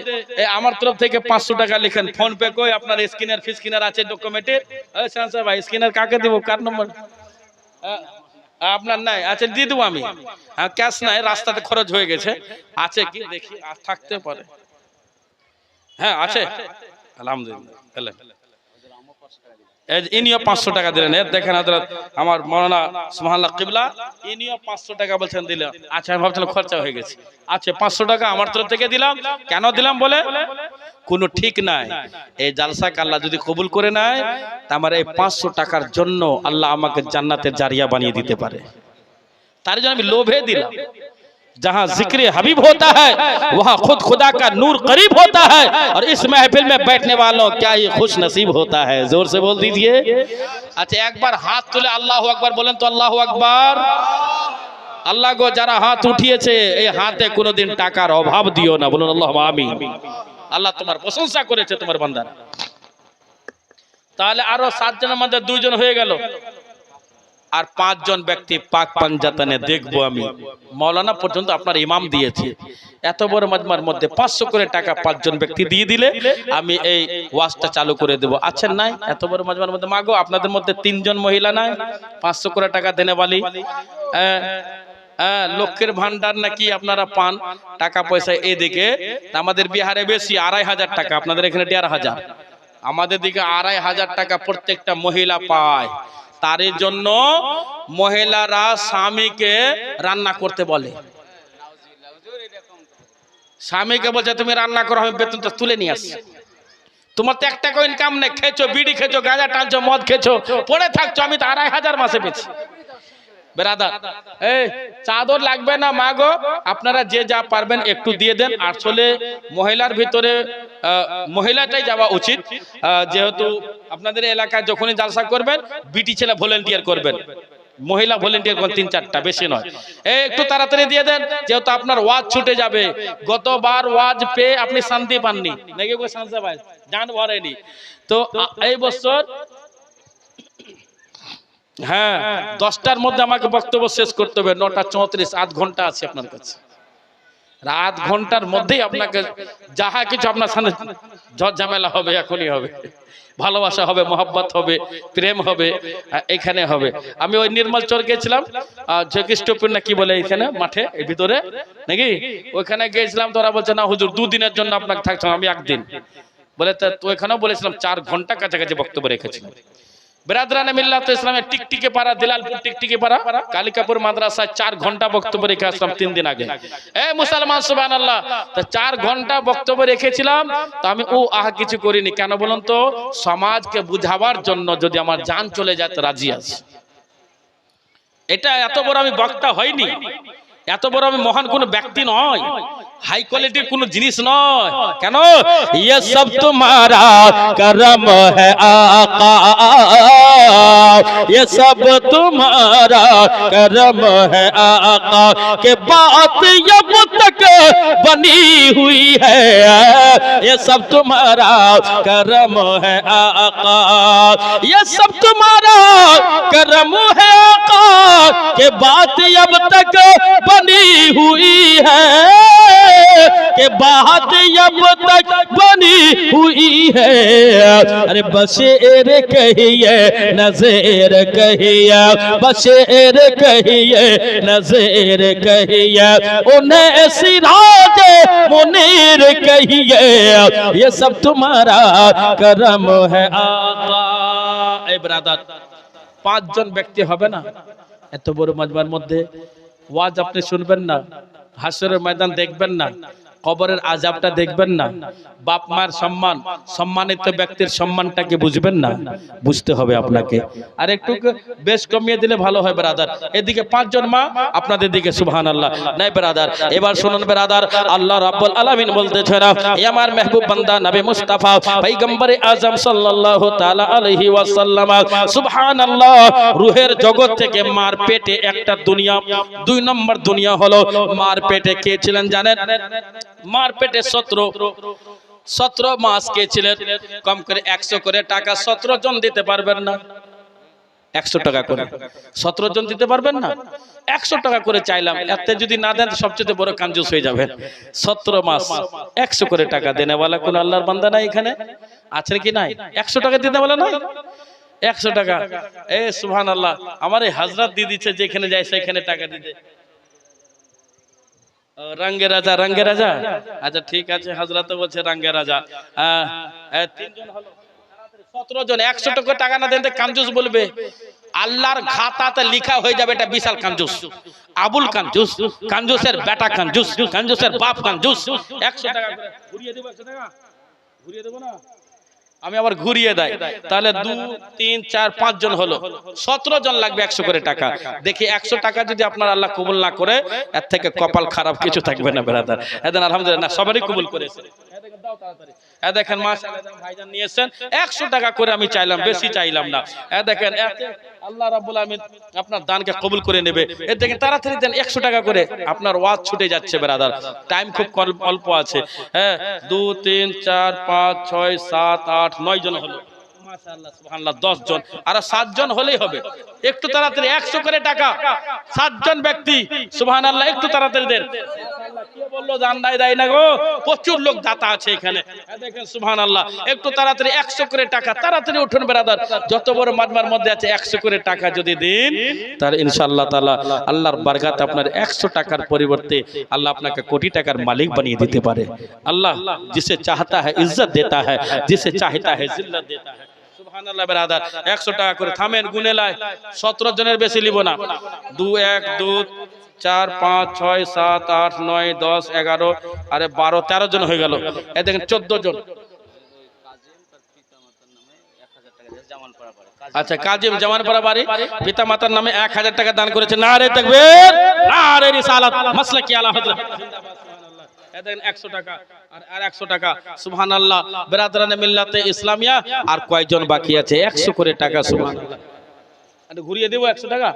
আমার তরফ থেকে 500 টাকা লিখেন। ফোন পে কই আপনার স্ক্যানার ফি স্ক্যানার আছে ডকুমেন্টের? এই সানসা ভাই স্ক্যানার কাকে দেব, কার নম্বর আপনার নাই? আচ্ছা দিয়ে দেবো আমি, ক্যাশ নাই, রাস্তাতে খরচ হয়ে গেছে। আছে কি দেখি, থাকতে পারে, হ্যাঁ আছে আলহামদুলিল্লাহ। ইনিও 500 টাকা দিলেন। দেখেন হযরত আমার মাওলানা সুবহানাল্লাহ কিবলা, ইনিও 500 টাকা বলছেন দিলে। আচ্ছা আমি ভাবছিলাম খরচা হয়ে গেছে। আচ্ছা 500 টাকা আমার তরফ থেকে দিলাম। কেন দিলাম বলে কোনো ঠিক নাই। এই জালসাকে আল্লাহ যদি কবুল করে নেয়, আমার এই 500 টাকার জন্য আল্লাহ আমাকে জান্নাতের জারিয়া বানিয়ে দিতে পারে। তার জন্য আমি লোভে দিলাম। जहां जिक्र हबीब होता है वहां खुद खुदा का नूर करीब होता है, और इस महफिल में बैठने वालों क्या ही खुश नसीब होता है। जोर से बोल दीजिए। अच्छा एक बार हाथ तुले अल्लाह अकबर बोलें तो अल्लाह अकबर। আল্লাহ গো যারা হাত উঠিয়েছে এই হাতে কোনোদিন টাকার অভাব দিও না, বলুন আল্লাহুম্মা আমিন। আল্লাহ তোমার প্রশংসা করেছে তোমার বান্দারা। তাহলে আরো 7 জনের মধ্যে 2 জন হয়ে গেল, আর 5 জন ব্যক্তি পাক পাঞ্জাতানে দেখবো আমি। মাওলানা পর্যন্ত আপনার ইমাম দিয়েছে, এত বড় মাজমার মধ্যে 500 করে টাকা 5 জন ব্যক্তি দিয়ে দিলে আমি এই ওয়াজটা চালু করে দেব। আচ্ছা নাই এত বড় মাজমার মধ্যে মাগো আপনাদের মধ্যে 3 জন মহিলা নাই 500 করে টাকা দেনে वाली? লক্ষ্যের ভান্ডার নাকি আপনারা পান টাকা পয়সা? এদিকে আমাদের বিহারে বেশি 2500 টাকা, আপনাদের এখানে 1500। আমাদের দিকে 2500 টাকা প্রত্যেকটা মহিলা পায়। তার জন্য মহিলারা স্বামীকে রান্না করতে বলে। স্বামীকে বলছে তুমি রান্না করো, আমি বেতনটা তুলে নিয়ে আসি। তোমার তো 1 টাকা ইনকাম নেই, খেছো বিড়ি খেছো গাঁজা টানছো মদ খেছো পড়ে থাকছো, আমি তো 2500 মাসে পেয়েছি। ব্রাদার এই চাদর লাগবে না মাগো, আপনারা যে যা পারবেন একটু দিয়ে দেন। আসলে মহিলার ভিতরে মহিলাটাই যাওয়া উচিত, যেহেতু আপনাদের এলাকায় যখনই জালসা করবেন বিটি ছেলে ভলেন্টিয়ার করবেন, মহিলা ভলেন্টিয়ার করবেন 3-4টা, বেশি নয়। একটু তাড়াতাড়ি দিয়ে দেন, যেহেতু আপনার ওয়াজ ছুটে যাবে। গতবার ওয়াজ পেয়ে আপনি শান্তি পাননি নাকি গো শান্তি ভাই, জান ভরেনি তো এই বছর হ্যাঁ 10টার মধ্যে আমাকে বক্তব্য শেষ করতে হবে। 9টা 34, 8 ঘন্টা আছে আপনার কাছে। 8 ঘন্টার মধ্যেই আপনাকে যাহা কিছু আপনার সামনে ঝড় ঝামেলা হবে, এখনই হবে, ভালোবাসা হবে, মহব্বত হবে, প্রেম হবে, এখানে হবে। আমি ওই নির্মল চর গেছিলাম, জগিষ্টপুর না কি বলে এখানে মাঠে এই ভিতরে নাকি, ওইখানে গিয়েছিলাম। তো ওরা বলছে না হুজুর 2 দিনের জন্য আপনাকে থাকতে হবে। আমি 1 দিন বলে, তো ওইখানেও বলেছিলাম 4 ঘন্টা কাছাকাছি বক্তব্য রেখেছিলাম। ব্রাদরানে মিল্লাত ইসলামের টিকটিকে পাড়া, দিলালপুর টিকটিকে পাড়া কালিকাপুর মাদ্রাসায় 4 ঘন্টা বক্তব্য রেখে আসলাম 3 দিন আগে। মুসলমান সুবহানাল্লাহ, তো 4 ঘন্টা বক্তব্য রেখেছিলাম। তো আমি কিছু করিনি। কেন বলুন তো? সমাজকে বুঝাবার জন্য যদি আমার জান চলে যায় তো রাজি আছি। এটা এত বড় আমি বক্তা হইনি, এত বড় আমি মহান কোন ব্যক্তি নয়, হাই কোয়ালিটির কোনো জিনিস নয়। কেন? ইয়ে সব তোমারা করম है आका, ये सब तुम्हारा करम है आका, के बात अब तक बनी हुई है, ये सब तुम्हारा करम है आका, ये सब तुम्हारा करम है आका, के बात अब तक बनी हुई है, के बात अब तक बनी हुई है। अरे बशेर कहिए नज़ीर कहिए, बशेर कहिए नज़ीर कहिए, उन्हें सिराज मुनीर कहिए, ये सब तुम्हारा करम है आका। ए ब्रादार, 5 জন ব্যক্তি হবে না এত বড় মাজমার মধ্যে, ওয়াজ আপনি শুনবেন না, হাসরের ময়দান দেখবেন না, কবরের আযাবটা দেখবেন না, বাপ মার সম্মান, সম্মানিত ব্যক্তির সম্মানটাকে বুঝবেন না। বুঝতে হবে আপনাকে। আর একটু বেশ কমিয়ে দিলে ভালো হয় ব্রাদার। এদিকে 5 জন মা, আপনাদের দিকে সুবহানাল্লাহ। নাই ব্রাদার, এবার শুনুন ব্রাদার, আল্লাহ রাব্বুল আলামিন বলতেছেন, এ আমার মেহবুব বান্দা নবী মুস্তাফা পয়গম্বরে আযম সাল্লাল্লাহু তাআলা আলাইহি ওয়াসাল্লাম, সুবহানাল্লাহ, রূহের জগৎ থেকে মার পেটে একটা দুনিয়া, 2 নম্বর দুনিয়া হলো মার পেটে কে ছিলেন জানেন? মার পেটে 17 মাস কে ছিলেন? কম করে 100 করে টাকা 17 জন দিতে পারবেন না? 100 টাকা করে 17 জন দিতে পারবেন না? 100 টাকা করে চাইলাম, এতে যদি না দেন সবচেয়ে বড় কাঞ্জুস হয়ে যাবেন। 17 মাস 100 করে টাকা দেনেওয়ালা কোন আল্লাহর বান্দা নাই এখানে? আছে কি নাই? 100 টাকা দিনেওয়ালা নাই? 100 টাকা, এ সুবহানাল্লাহ, আমার এই হযরত দিয়ে দিচ্ছে, যেখানে যায় সেখানে টাকা দিতে। রঙ্গে রাজা, রঙ্গে রাজা, আচ্ছা ঠিক আছে, হযরত বলছে রঙ্গে রাজা। 3 জন হলো, 17 জন 100 টাকা না দেন কাঞ্জুস বলবে। আল্লাহর খাতাতে লেখা হয়ে যাবে এটা বিশাল কাঞ্জুস, আবুল কাঞ্জুস, কাঞ্জুসের বেটা কাঞ্জুস, কাঞ্জুসের বাপ কাঞ্জুস। 100 টাকা করে ঘুরিয়ে দেব, 100 টাকা ঘুরিয়ে দেব না আমি, আবার ঘুরিয়ে দেয়, তাহলে 2 3 4 5 জন হলো, 17 জন লাগবে 100 করে টাকা। দেখি 100 টাকা যদি আপনার আল্লাহ কবুল না করে, এর থেকে কপাল খারাপ কিছু থাকবে না ব্রাদার। এদেন আলহামদুলিল্লাহ সবারই কবুল করেছে। দাও তাড়াতাড়ি। দেখেন মাশাআল্লাহ ভাইজান নিয়েছেন 100 টাকা করে, আমি চাইলাম, বেশি চাইলাম না। দেখেন আল্লাহ রাব্বুল আমিন আপনার দানকে কবুল করে নেবে। দেখেন তাড়াতাড়ি দেন 100 টাকা করে, আপনার ওয়াজ ছুটে যাচ্ছে ব্রাদার, টাইম খুব অল্প আছে। 2 3 4 5 6 7 8 9 জন হলো, মাশাআল্লাহ সুবহানাল্লাহ। 10 জন আর 7 জন হলেই হবে। একটু তাড়াতাড়ি 100 করে টাকা 7 জন ব্যক্তি, সুবহানাল্লাহ, একটু তাড়াতাড়ি দেন। মাশাআল্লাহ, কে বললো জান দেয় না গো, প্রচুর লোক দাতা আছে এখানে। দেখেন সুবহানাল্লাহ, একটু তাড়াতাড়ি 100 করে টাকা, তাড়াতাড়ি উঠুন ব্রাদার। যত বড় মাজমার মধ্যে আছে 100 করে টাকা যদি দিন, তাহলে ইনশাআল্লাহ তাআলা আল্লাহর বরকত আপনার 100 টাকার পরিবর্তে আল্লাহ আপনাকে কোটি টাকার মালিক বানিয়ে দিতে পারে। আল্লাহ जिसे चाहता है इज्जत देता है, जिसे चाहता है जिल्लत देता है। সুবহানাল্লাহ ব্রাদার, 100 টাকা করে থামেন, গুনে লাই, 17 জনের বেশি লিব না। 2 1 2 4 5 6 7 8 9 10 11 আরে 12 13 জন হয়ে গেল। এই দেখেন 14 জন। আচ্ছা, কাজিম জামানপাড়া বাড়ি, পিতা মাতার নামে 1000 টাকা দান করেছে। নারে তাকবীর, নারে রিসালাত, মাসলাকি আলা হযরত জিন্দাবাদ। সুবহানাল্লাহ, দেখেন 100 টাকা আর 100 টাকা, সুবহানাল্লাহ। বিরাদরানে মিল্লাতে ইসলামিয়া আর কয়জন বাকি আছে? 100 করে টাকা, সুবহানাল্লাহ। আরে ঘুরিয়ে দেব 100 টাকা?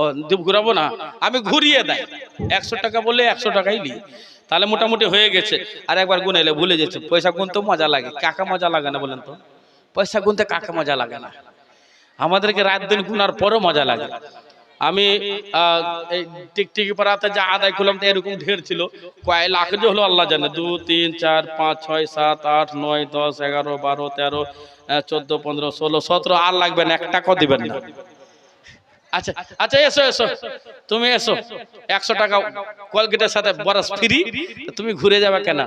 ও দেব, ঘুরাবো না আমি, ঘুরিয়ে দেয়। 100 টাকা বললে 100 টাকাই নি, তাহলে মোটামুটি হয়ে গেছে। আর একবার গুনাইলে ভুলে যাচ্ছে। পয়সা গুনতে মজা লাগে, কাকা মজা লাগে না বলেন তো? পয়সা গুনতে কাকা মজা লাগে না? আমাদেরকে রাত দিন গুনার পরও মজা লাগে। আমি এই টিকটিকি পাড়াতে যা আদায় করলাম তো এরকম ঢের ছিল, কয় লাখ যে হলো আল্লাহ জানে। 2 3 4 5 6 7 8 9 10 11 12 13 14 15 16 17 আর লাগবে না, 1 টাকাও দিবেন না। আচ্ছা আচ্ছা, এসো এসো, তুমি এসো। 100 টাকা কলগেটের সাথে বরস ফ্রি, তুমি ঘুরে যাবে কেন?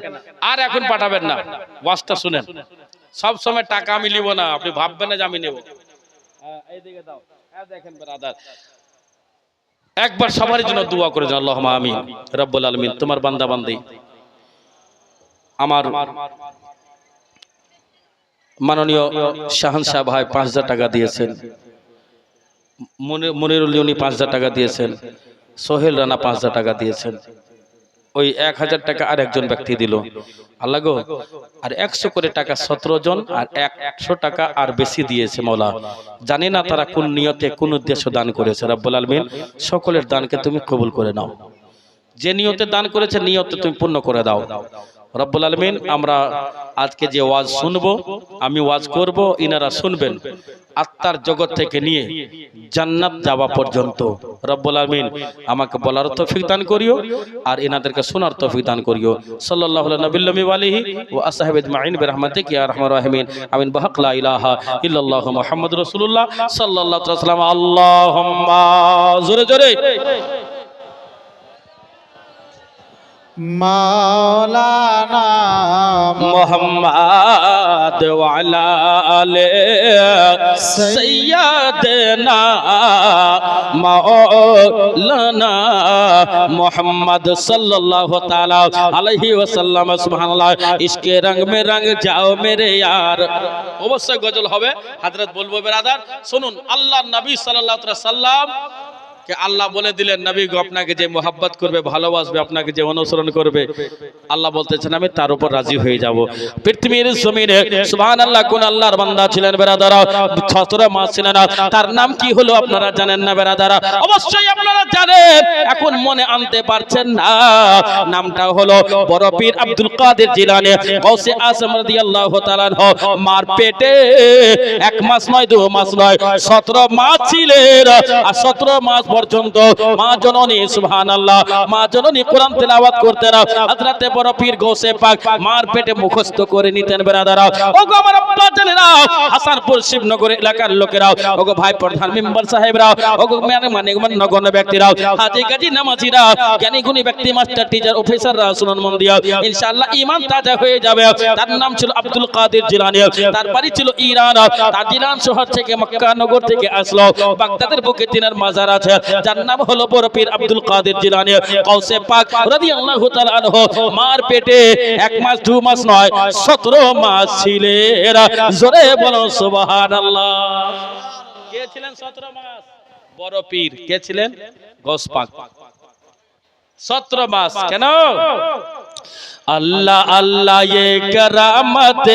আর এখন পাঠাবেন না। ওয়াজটা শুনেন, সব সময় টাকা আমি নিব না, আপনি ভাববেন না যে আমি নেব। এইদিকে দাও। দেখেন ব্রাদার, একবার সবার জন্য দোয়া করে যান, আল্লাহুম্মা আমিন। রব্বুল আলামিন, তোমার বান্দা বান্দি আমার মাননীয় শাহানশাহ ভাই 5000 টাকা দিয়েছেন, মনিরুল উনি 5000 টাকা দিয়েছেন, সোহেল রানা 5000 টাকা দিয়েছেন। ওই 1000 টাকা আর একজন ব্যক্তি দিল, আল্লাহ গো আর 100 করে টাকা 17 জন আর 100 টাকা আর বেশি দিয়েছে মওলা। জানি না তারা কোন নিয়তে কোন উদ্দেশ্য দান করেছে। রব্বুল আলামিন সকলের দানকে তুমি কবুল করে নাও। যে নিয়তে দান করেছে নিয়তে তুমি পূর্ণ করে দাও রব্বুল আলামিন। আমরা আজকে যে ওয়াজ শুনবো, আমি ওয়াজ করব, ইনারা শুনবেন, আত্মার জগৎ থেকে নিয়ে জান্নাত যাওয়া পর্যন্ত রব্বুল আলামিন আমাকে বলার তৌফিক দান করিও আর ইনাদেরকে শোনার তৌফিক দান করিও। সাল্লাল্লাহু আলা নবিয়্যি ওয়া আলিহি ওয়া আসহাবিহি আজমাইন বিরহমাতিকা ইয়া আরহামার রাহিমিন। আমিন। বিহাক লা ইলাহা ইল্লাল্লাহু মুহাম্মাদুর রাসূলুল্লাহ সাল্লাল্লাহু আলাইহি ওয়াসাল্লাম। আল্লাহুম্মা জোরে জোরে মাওলানা মুহাম্মদ ওয়া আলা আলি সাইয়্যিদানা মাওলানা মুহাম্মদ সাল্লাল্লাহু তাআলা আলাইহি ওয়াসাল্লাম। সুবহানাল্লাহ। ইশকে রং মে রং যাও মেরে ইয়ার। অবশ্যই গজল হবে, হযরত বলবো বেরাদার শুনুন। আল্লাহর নবী সাল্লাল্লাহু আলাইহি ওয়াসাল্লাম কে আল্লাহ বলে দিলেন, নবী গো আপনাকে যে মোহাব্বত করবে, ভালোবাসবে, আপনাকে যে অনুসরণ করবে, আল্লাহ বলতেছেন আমি তার উপর রাজি হয়ে যাব। পৃথিবীর জমিনে সুবহানাল্লাহ কোন আল্লাহর বান্দা ছিলেন বেরাদারা? 17 মাস ছিলেন। তার নাম কি হলো আপনারা জানেন না বেরাদারা? অবশ্যই আপনারা জানেন, এখন মনে আনতে পারছেন না। নামটা হলো বড় পীর আব্দুল কাদের জিলানী গাউসে আজম রাদিয়াল্লাহু তাআলা আনহু। মার পেটে 1 মাস নয় 2 মাস নয় 17 মাস ছিলেন। আর 17 মাস পর্যন্ত মা জননী সুবহানাল্লাহ মা জননী কোরআন তেলাওয়াত করতেন। হযরতে বড় পীর গৌসে পাক মার পেটে মুখস্থ করে নিতেন বেরাদারা। ওগো আমার আব্বা জানেরা, হাসানপুর শিবনগর এলাকার লোকেরা, ওগো ভাই প্রধান মেম্বার সাহেবরা, ওগো মানগণ্য ব্যক্তিরা, হাজী গাজী নামাজীরা, জ্ঞানী গুণী ব্যক্তি, মাস্টার টিচার অফিসাররা, শুনুন মন দিয়া, ইনশাআল্লাহ ঈমান তাজা হয়ে যাবে। তার নাম ছিল আব্দুল কাদের জিলানী। তার বাড়ি ছিল ইরান। তার জিলান শহর থেকে মক্কা নগর থেকে আসলো। বাগদাদের বুকে তিনার মাজার আছে, যার নাম হলো বড় পীর আব্দুল কাদের জিলানী গাউসে পাক রাদিয়াল্লাহু তাআলা আনহু। মার পেটে 1 মাস 2 মাস নয় 17 মাস ছিলেন। জোরে বলো সুবহানাল্লাহ। কে ছিলেন 17 মাস? বড় পীর। কে ছিলেন? গাউস পাক। 17 মাস কেন? अल्लाह अल्लाह ये करामत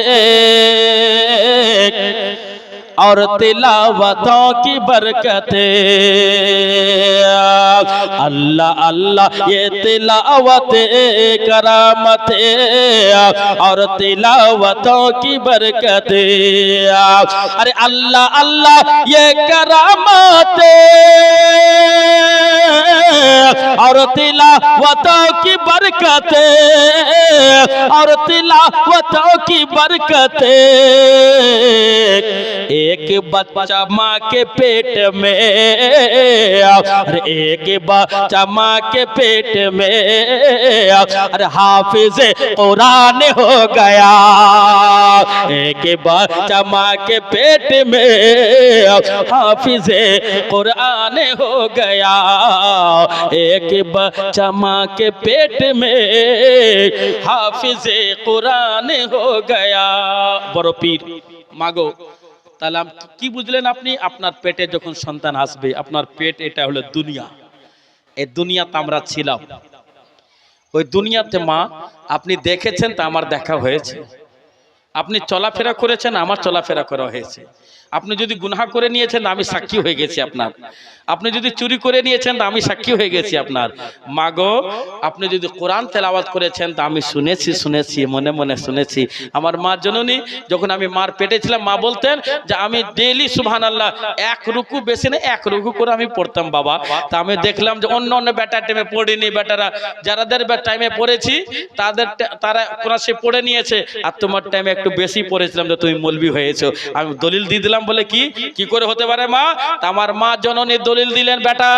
और तिलावतों की बरकतें, अल्लाह अल्लाह ये तिलावत करामत और तिलावतों की बरकतें। अरे अल्लाह अल्लाह ये करामत और तिलावतों की बरकतें और तिलावतों की बरकतें। एक बच्चा माँ के पेट में, अरे एक बच्चा माँ के पेट में, अरे हाफिज कुरान हो गया। एक बच्चा माँ के पेट में हाफिज कुरान हो गया। एक बच्चा माँ के पेट में हाफिज कुरान हो गया। बड़ो पीर मागो। তাহলে কি বুঝলেন আপনি? আপনার পেটে যখন সন্তান আসবে, আপনার পেট এটা হলো দুনিয়া। এই দুনিয়াতে আমরা ছিলাম। ওই দুনিয়াতে মা আপনি দেখেছেন, তা আমার দেখা হয়েছে। আপনি চলাফেরা করেছেন, আমার চলাফেরা করা হয়েছে। আপনি যদি গুনাহ করে নিয়েছেন, আমি সাক্ষী হয়ে গেছি আপনার। আপনি যদি চুরি করে নিয়েছেন, তা আমি সাক্ষী হয়ে গেছি আপনার। মাগো, আপনি যদি কোরআন তেলাওয়াত করেছেন, তা আমি শুনেছি মনে মনে শুনেছি। আমার মা জননী যখন আমি মার পেটে ছিলাম, মা বলতেন যে আমি ডেইলি সুবহানাল্লাহ 1 রুকু বেশি না 1 রুকু করে আমি পড়তাম বাবা। তা আমি দেখলাম যে অন্য বেটার টাইমে পড়িনি, বেটারা যারাদের টাইমে পড়েছি তারা কোরআন সে পড়ে নিয়েছে, আর তোমার টাইমে একটু বেশি পড়েছিলাম যে তুমি মৌলবি হয়েছো। আমি দলিল দিয়ে দিলাম বলে কি করে হতে পারে মা? তা আমার মা জননী দলিল দিলেন, বেটা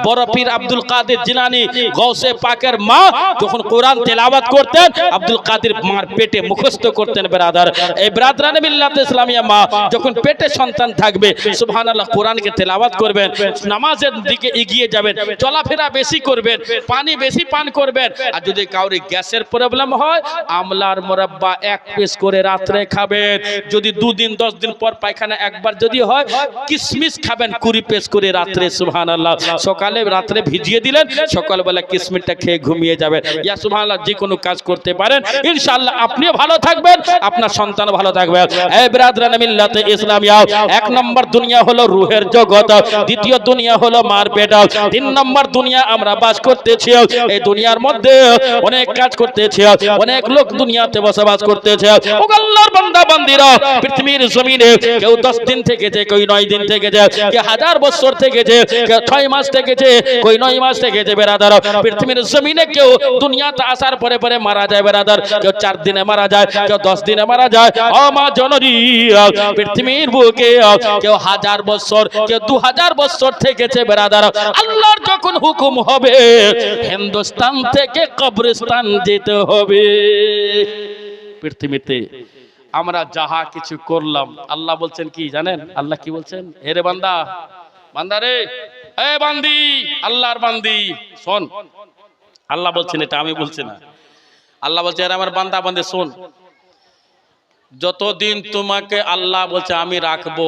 বড় পীর আব্দুল কাদের জিলানী গাউসে পাকের মা যখন কোরআন তেলাওয়াত করতেন, আব্দুল কাদের মার পেটে মুখস্থ করতেন। বেরাদার, এই ব্রাদরানে মিল্লাত ইসলামিয়া মা যখন পেটে সন্তান থাকবে, সুবহানাল্লাহ কোরআনকে তেলাওয়াত করবেন, নামাজের দিকে এগিয়ে যাবেন, চলাফেরা বেশি করবেন, পানি বেশি পান করবেন। আর যদি কাউরি গ্যাসের প্রবলেম হয়, আমলার মুরাব্বা 1 পিস করে রাত্রে খাবেন। যদি 2 দিন 10 দিন পর পায়খানা একবার যদি হয়, কিশমিশ খাবেন 20 পিস করে রাত্রে, সুবহানাল্লাহ। সকালে রাত্রে ভিজিয়ে দিলেন, সকালবেলা কিশমিশটা খেয়ে ঘুমিয়ে যাবেন। ইয়া সুবহানাল্লাহ, যে কোনো কাজ করতে পারেন, ইনশাআল্লাহ আপনিও ভালো থাকবেন, আপনার সন্তান ভালো থাকবে। এই ব্রাদারান মিল্লাতে ইসলামিয়া, 1 নম্বর দুনিয়া হলো রূহের জগৎ, দ্বিতীয় দুনিয়া হলো মার পেট, 3 নম্বর দুনিয়া আমরা বাস করতেছি। এই দুনিয়ার মধ্যে অনেক কাজ করতেছি, অনেক লোক দুনিয়াতে বসবাস করতেছে। ও আল্লাহর বান্দা বান্দীরা, পৃথিবীর জমিনে কেউ 10 দিন থেকেছে, কেউ 9 দিন থেকেছে, কেউ 1000 বছর থেকেছে, কেউ 6 মাস থেকেছে, কেউ 9 মাস থেকেছে। বেরাদার, পৃথিবীর জমিনে কেউ দুনিয়াতে আসার পরে পরে মারা যায় বেরাদার, কেউ 4 দিনে মারা যায়, কেউ 10 দিনে মারা যায়। ও মা জননী, পৃথিবীর বুকে কেউ 1000 বছর, কেউ 2000 বছর থেকেছে বেরাদার। আল্লাহর যখন হুকুম হবে, হিন্দুস্তান থেকে কবরস্তান যেতে হবে। পৃথিবীতে আমরা যাহা কিছু করলাম, আল্লাহ বলছেন কি জানেন? আল্লাহ কি বলছেন? হেরে বান্দা, বান্দা রে, এ বান্দি, আল্লাহর বান্দি শোন। আল্লাহ বলছেন, এটা আমি বলছি না। আল্লাহ বলছে, আরে আমার বান্দা বান্দে শোন, যতদিন তোমাকে আল্লাহ বলছে আমি রাখবো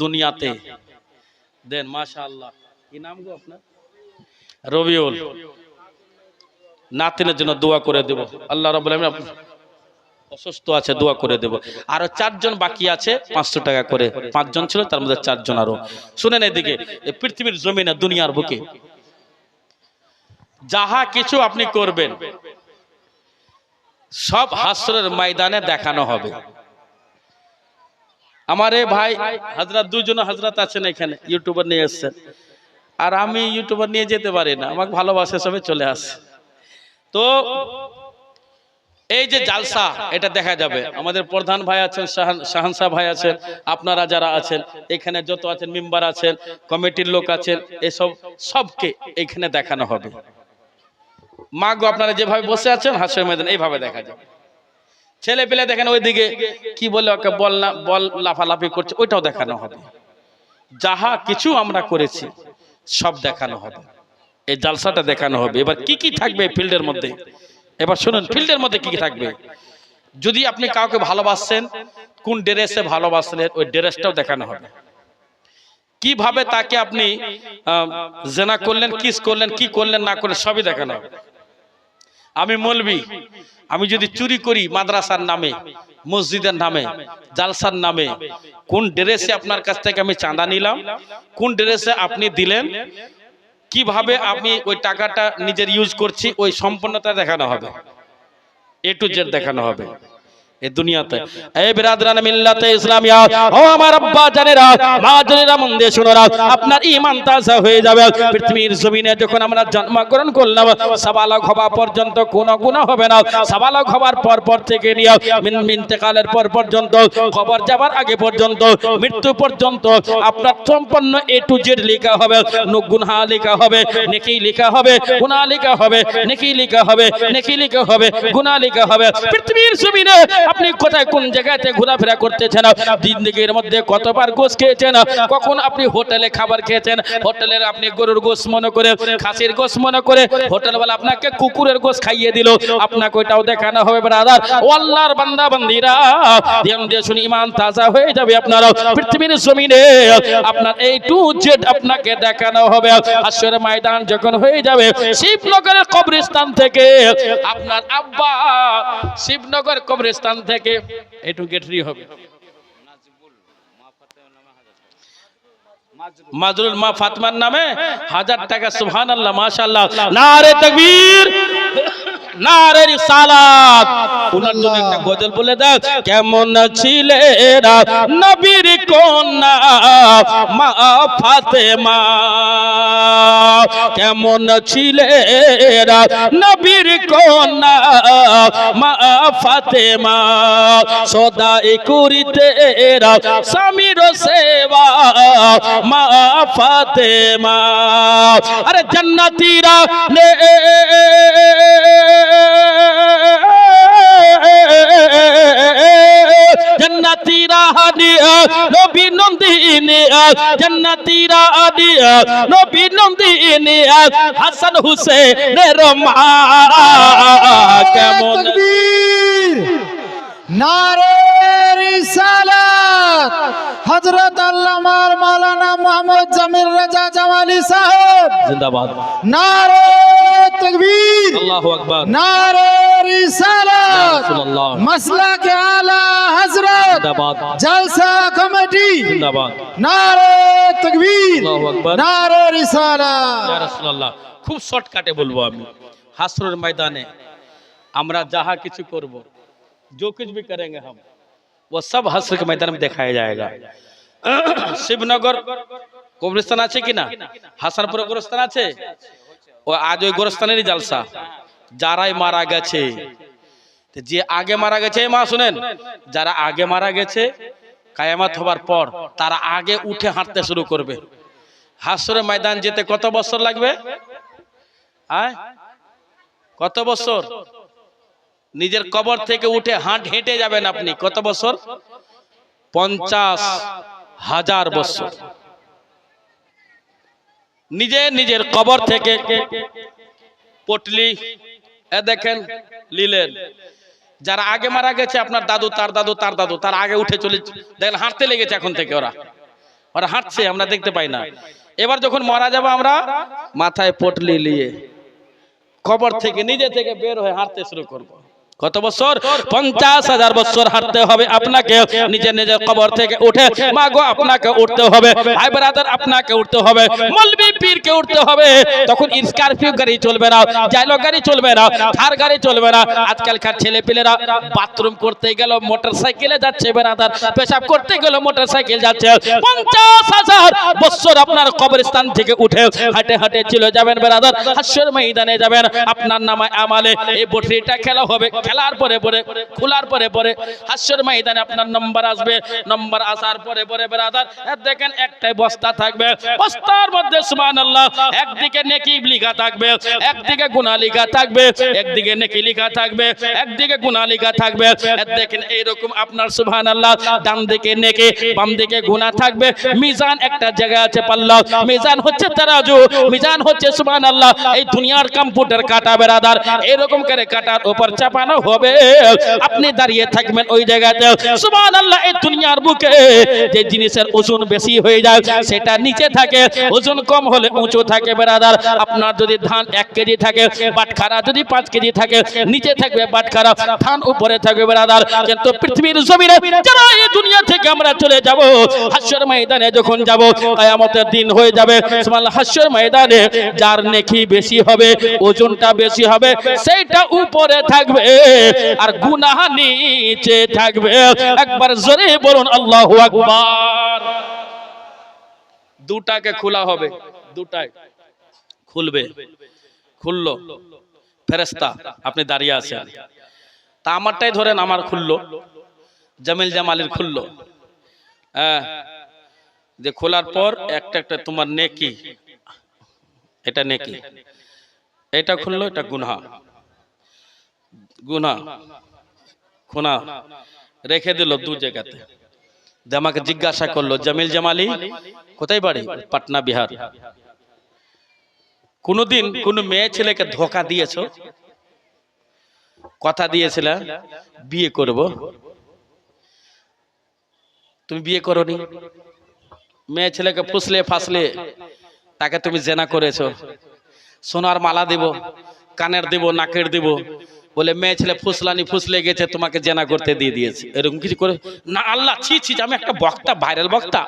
দুনিয়াতে। দেন মাশাআল্লাহ, কি নাম গো আপনার? রবিউল। নাতিনের জন্য দোয়া করে দেব। আল্লাহ রাব্বুল আলামিন, অসুস্থ আছে, দোয়া করে দেব। আরো 4 জন বাকি আছে, 500 টাকা করে। 5 জন ছিল, তার মধ্যে 4 জন আরো। শুনেন এদিকে, এই পৃথিবীর জমিনে, দুনিয়ার বুকে যাহা কিছু আপনি করবেন, সব হাসরের ময়দানে দেখানো হবে। আমার এই ভাই হযরত, 2 জন হযরত আছেন এখানে, ইউটিউবার নিয়ে এসেছেন। আর আমি ইউটিউবার নিয়ে যেতে পারি না, আমাকে ভালোবাসে সবে চলে আসে। তো এই যে জালসা, এটা দেখা যাবে। আমাদের প্রধান ভাই আছেন, শাহানশাহ ভাই আছেন, আপনারা যারা আছেন এখানে, যত আছেন, মেম্বার আছেন, কমিটির লোক আছেন, এসব সবকে এখানে দেখানো হবে। মা গো, আপনারা যেভাবে বসে আছেন হাসরের ময়দানে এইভাবে দেখা যাবে। ছেলে পেলে দেখেন ওইদিকে কি বলে, ওকে বল না, বল লাফালাফি করছে, ওইটাও দেখানো হবে। যাহা কিছু আমরা করেছি সব দেখানো হবে, এই জালসাটা দেখানো হবে। এবার কি কি থাকবে ফিল্ডের মধ্যে, এবার শুনুন, ফিল্ডের মধ্যে কি কি থাকবে। যদি আপনি কাউকে ভালোবাসেন, কোন ড্রেসে ভালোবাসলেন, ওই ড্রেসটাও দেখানো হবে। কিভাবে তাকে আপনি জেনা করলেন, কিস করলেন, কি করলেন না করলেন, সবই দেখানো হবে। আমি মৌলবি, আমি যদি চুরি করি মাদ্রাসার নামে, মসজিদের নামে, জালসার নামে, কোন ড্রেসে আপনার কাছ থেকে আমি চাঁদা নিলাম, কোন ড্রেসে আপনি দিলেন, কিভাবে আমি ওই টাকাটা নিজের ইউজ করছি, ওই সম্পূর্ণতা দেখানো হবে, A to Z দেখানো হবে এই দুনিয়াতে। এই বিরাদরান মিল্লাতে ইসলামিয়া, ও আমার আব্বা জানেরা, মা জানেরা, মন দিয়ে শুনোরা, আপনার ঈমান তাজা হয়ে যাবে। পৃথিবীর জমিনে যখন আমরা জন্মগ্রহণ করলাম, সাবালক হওয়া পর্যন্ত কোনো গুনাহ হবে না। সাবালক হওয়ার পর থেকে নিয়ে ইন্তেকালের পর পর্যন্ত, কবর যাবার আগে পর্যন্ত, মৃত্যু পর্যন্ত আপনার সম্পূর্ণ A to Z লেখা হবে। গুনাহ লেখা হবে, নেকি লেখা হবে, গুনাহ লেখা হবে, নেকি লেখা হবে, নেকি লেখা হবে, গুনাহ লেখা হবে। পৃথিবীর জমিনে আপনি কোথায় কোন জায়গাতে ঘোরাফেরা করতেছেন, জিন্দেগির মধ্যে কতবার গোশ খেয়েছেন, কখন আপনি হোটেলে খাবার খেয়েছেন, হোটেলের আপনি গরুর গোশ মনে করে, খাসির গোশ মনে করে, হোটেলওয়ালা আপনাকে কুকুরের গোশ খাইয়ে দিল, আপনাকে ওইটাও দেখানো হবে। ব্রাদার, ও আল্লাহর বান্দা বান্দীরা, ধ্যান দিয়ে শুনি, ঈমান তাজা হয়ে যাবে আপনারা। পৃথিবীর জমিনে আপনার A to Z আপনাকে দেখানো হবে। হাসরের ময়দান যখন হয়ে যাবে, শিবনগরের কবরস্থান থেকে আপনার আব্বা শিবনগর কবরস্থান থেকে একটু গেটরি হবে, মাজরুল মা ফাতেমার নামে 1000 টাকা। সুবহানাল্লাহ, মাশাআল্লাহ, নারে তাকবীর, নারে রিসালাত। উনার জন্য একটা গজল বলে দাও। কেমন ছিলে নবীর কন্যা মা ফাতেমা, কেমন ছিলে নবীর কন্যা মা ফাতেমা, সদাই করিতে স্বামীর সেবা মা ফাতেমা। আরে জান্নাতীরা নে জান্নাতীরা হাদিয়া নবী নন্দিনী, জান্নাতীরা হাদিয়া নবী নন্দিনী, হাসান হুসেনের মা। কেমন नारे रिसालत हजरत अल्लामा मौलाना मोहम्मद जमील रजा जमाली साहब जिंदाबाद। नारे तकबीर अल्लाहु अकबर। नारे या रिसालत रसूलल्लाह। मसला के आला हजरत जिंदाबाद। जलसा कमेटी जिंदाबाद। नारे तकबीर अल्लाहु अकबर। नारे रिसालत या রাসূলুল্লাহ। খুব শর্টকাটে বলবো আমি। হাসরের ময়দানে আমরা যাহা কিছু করব, जो कुछ भी करेंगे हम, वो सब हश्र के मैदान में दिखाया जाएगा। शिवनगर কবরস্থান আছে কিনা? হাসানপুর গোরস্থান আছে। ও আজ ওই গোরস্থানেরই জালসা। যারাই মারা গেছে, যে আগে মারা গেছে, মা শুনেন, যারা আগে মারা গেছে কায়ামত হবার পর তারা আগে উঠে হাঁটতে শুরু করবে। হাসরের ময়দান যেতে কত বছর লাগবে? কত বছর? নিজের কবর থেকে উঠে হেঁটে যাবেন আপনি, কত বছর? 50,000 বছর। নিজের কবর থেকে পটলি দেখেন নিলেন। যারা আগে মারা গেছে, আপনার দাদু, তার দাদু, তার দাদু, তার আগে উঠে চলে দেখেন হাঁটতে লেগেছে। এখন থেকে ওরা হাঁটছে, আমরা দেখতে পাই না। এবার যখন মারা যাবো আমরা মাথায় পটলি নিয়ে কবর থেকে নিজে থেকে বের হয়ে হাঁটতে শুরু করব। কত বছর? 50,000 বছর হাঁটতে হবে আপনাকে। নিজের কবর থেকে উঠে মা গো আপনাকে উঠতে হবে, ভাই ব্রাদার আপনাকে উঠতে হবে, মৌলভী পীরকে উঠতে হবে। তখন স্করপিও গাড়ি চলবে না, জাইলো গাড়ি চলবে না, থার গাড়ি চলবে না। আজকালকার ছেলে পেলেরা বাথরুম করতে গেল মোটরসাইকেলে যাচ্ছে, ব্রাদার পেশাব করতে গেল মোটরসাইকেল যাচ্ছে। 50,000 বছর আপনার কবরস্থান থেকে উঠে হাঁটে হাঁটে চলে যাবেন ব্রাদার, হাসর ময়দানে যাবেন। আপনার নামে আমালে এই বটরিটা খেলা হবে। খেলার পরে খোলার পরে হাসর ময়দানে আপনার নম্বর আসবে। নম্বর আসার পরে ব্রাদার দেখেন একটাই বস্তা থাকবে। বস্তার মধ্যে সুবহানাল্লাহ একদিকে নেকি লেখা থাকবে, একদিকে গুনাহ লেখা থাকবে, একদিকে নেকি লেখা থাকবে, একদিকে গুনাহ লেখা থাকবে। দেখেন এইরকম আপনার সুবহানাল্লাহ ডান দিকে নেকি, বাম দিকে গুনাহ থাকবে। মিজান একটা জায়গা আছে, পাল্লা। মিজান হচ্ছে তারাজু, মিজান হচ্ছে সুবহানাল্লাহ এই দুনিয়ার কম্পিউটার কাটা ব্রাদার। এরকম করে কাটার উপর চাপানো হবে, আপনি দাঁড়িয়ে থাকবেন ওই জায়গাতে। সুবহানাল্লাহ এই দুনিয়ার বুকে যে জিনিসের ওজন বেশি হয়ে যায় সেটা নিচে থাকে, ওজন কম হলে উঁচু থাকে ব্রাদার। আপনার যদি ধান 1 কেজি থাকে, বাটখারা যদি 5 কেজি থাকে, নিচে থাকবে বাটখারা, ধান উপরে থাকবে ব্রাদার। কিন্তু পৃথিবীর জমিনে যারা এই দুনিয়া থেকে আমরা চলে যাব, হাসর ময়দানে যখন যাব, কিয়ামতের দিন হয়ে যাবে সুবহানাল্লাহ, হাসর ময়দানে যার নেকি বেশি হবে, ওজনটা বেশি হবে, সেইটা উপরে থাকবে আর গুনাহ নিচে থাকবে। একবার জোরে বলুন আল্লাহু আকবার। দুটাকে খোলা হবে, দুটাই খুলবে। খুললো ফেরেশতা, আপনি দাঁড়িয়ে আছেন, তা আমারটাই ধরেন, আমার খুললো, জামিল জামালির খুললো। যে খোলার পর একটা একটা তোমার নেকি, এটা নেকি, এটা খুললো, এটা গুনাহ। খুনা রেখে দিল দু জায়গাতে। আমাকে জিজ্ঞাসা করলো, জামিল জামালি কোথায় বাড়ি? পাটনা, বিহার। কোনদিন কোন মেয়ে ছেলেকে ধোকা দিয়েছো? কথা দিয়েছিলে বিয়ে করব, তুমি বিয়ে করোনি। মেয়ে ছেলেকে ফুসলে ফাসলে তাকে তুমি জেনা করেছো। সোনার মালা দিব, কানের দিব, নাকের দিব, বলে মেয়ে ছেলে ফুসলে গেছে, তোমাকে জেনা করতে দিয়ে দিয়েছে। এরকম কিছু করে না। আল্লাহ ছি ছি, আমি একটা বক্তা, ভাইরাল বক্তা,